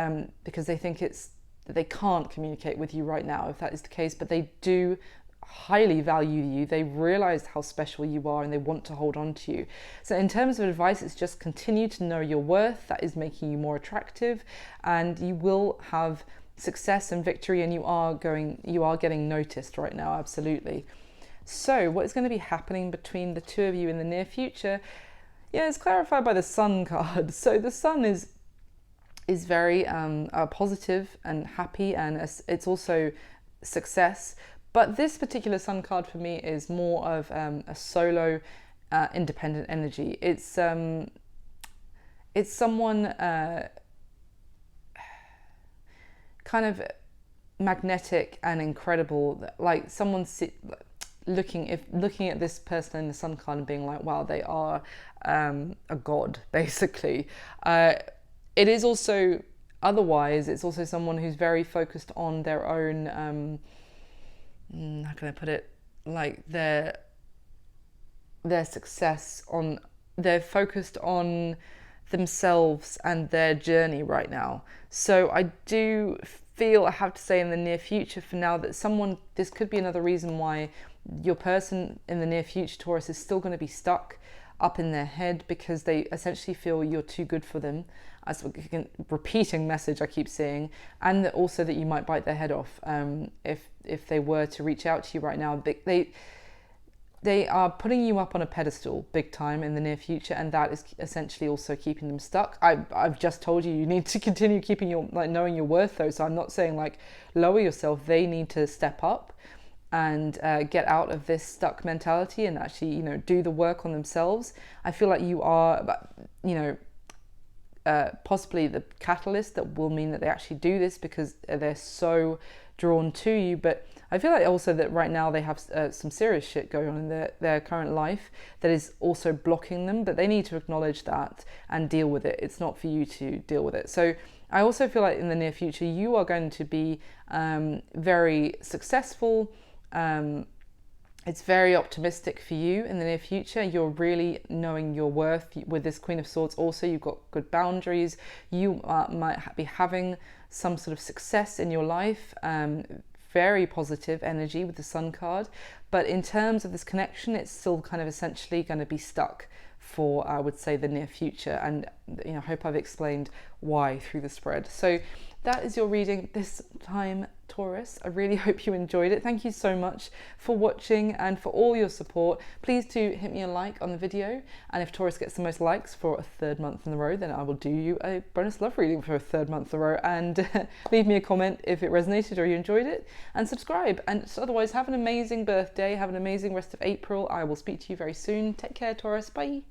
because they think it's that they can't communicate with you right now, if that is the case, but they do highly value you. They realize how special you are and they want to hold on to you. So in terms of advice, it's just continue to know your worth. That is making you more attractive, and you will have success and victory, and you are getting noticed right now, absolutely. So what is going to be happening between the two of you in the near future? Yeah, it's clarified by the Sun card. So the Sun is very positive and happy, and it's also success. But this particular Sun card for me is more of a solo, independent energy. It's someone kind of magnetic and incredible, like someone looking at this person in the Sun card and being like, wow, they are a god, basically. It is also, otherwise, it's also someone who's very focused on their own, how can I put it, like their success, they're focused on themselves and their journey right now. So I do feel, I have to say, in the near future for now, that this could be another reason why your person in the near future, Taurus, is still going to be stuck up in their head, because they essentially feel you're too good for them. As a repeating message I keep seeing, and that also that you might bite their head off if they were to reach out to you right now. They are putting you up on a pedestal big time in the near future, and that is essentially also keeping them stuck. I've just told you need to continue keeping knowing your worth though, so I'm not saying like lower yourself. They need to step up and get out of this stuck mentality and actually do the work on themselves. I feel like you are possibly the catalyst that will mean that they actually do this, because they're so drawn to you. But I feel like also that right now they have some serious shit going on in their current life that is also blocking them, but they need to acknowledge that and deal with it. It's not for you to deal with it. So I also feel like in the near future you are going to be very successful. It's very optimistic for you in the near future. You're really knowing your worth with this Queen of Swords. Also, you've got good boundaries. You might be having some sort of success in your life. Very positive energy with the Sun card. But in terms of this connection, it's still kind of essentially going to be stuck for, I would say, the near future. And I hope I've explained why through the spread. So that is your reading this time, Taurus. I really hope you enjoyed it. Thank you so much for watching and for all your support. Please do hit me a like on the video, and if Taurus gets the most likes for a third month in a row, then I will do you a bonus love reading for a third month in a row. And leave me a comment if it resonated or you enjoyed it, and subscribe. And otherwise, have an amazing birthday, have an amazing rest of April. I will speak to you very soon. Take care, Taurus. Bye.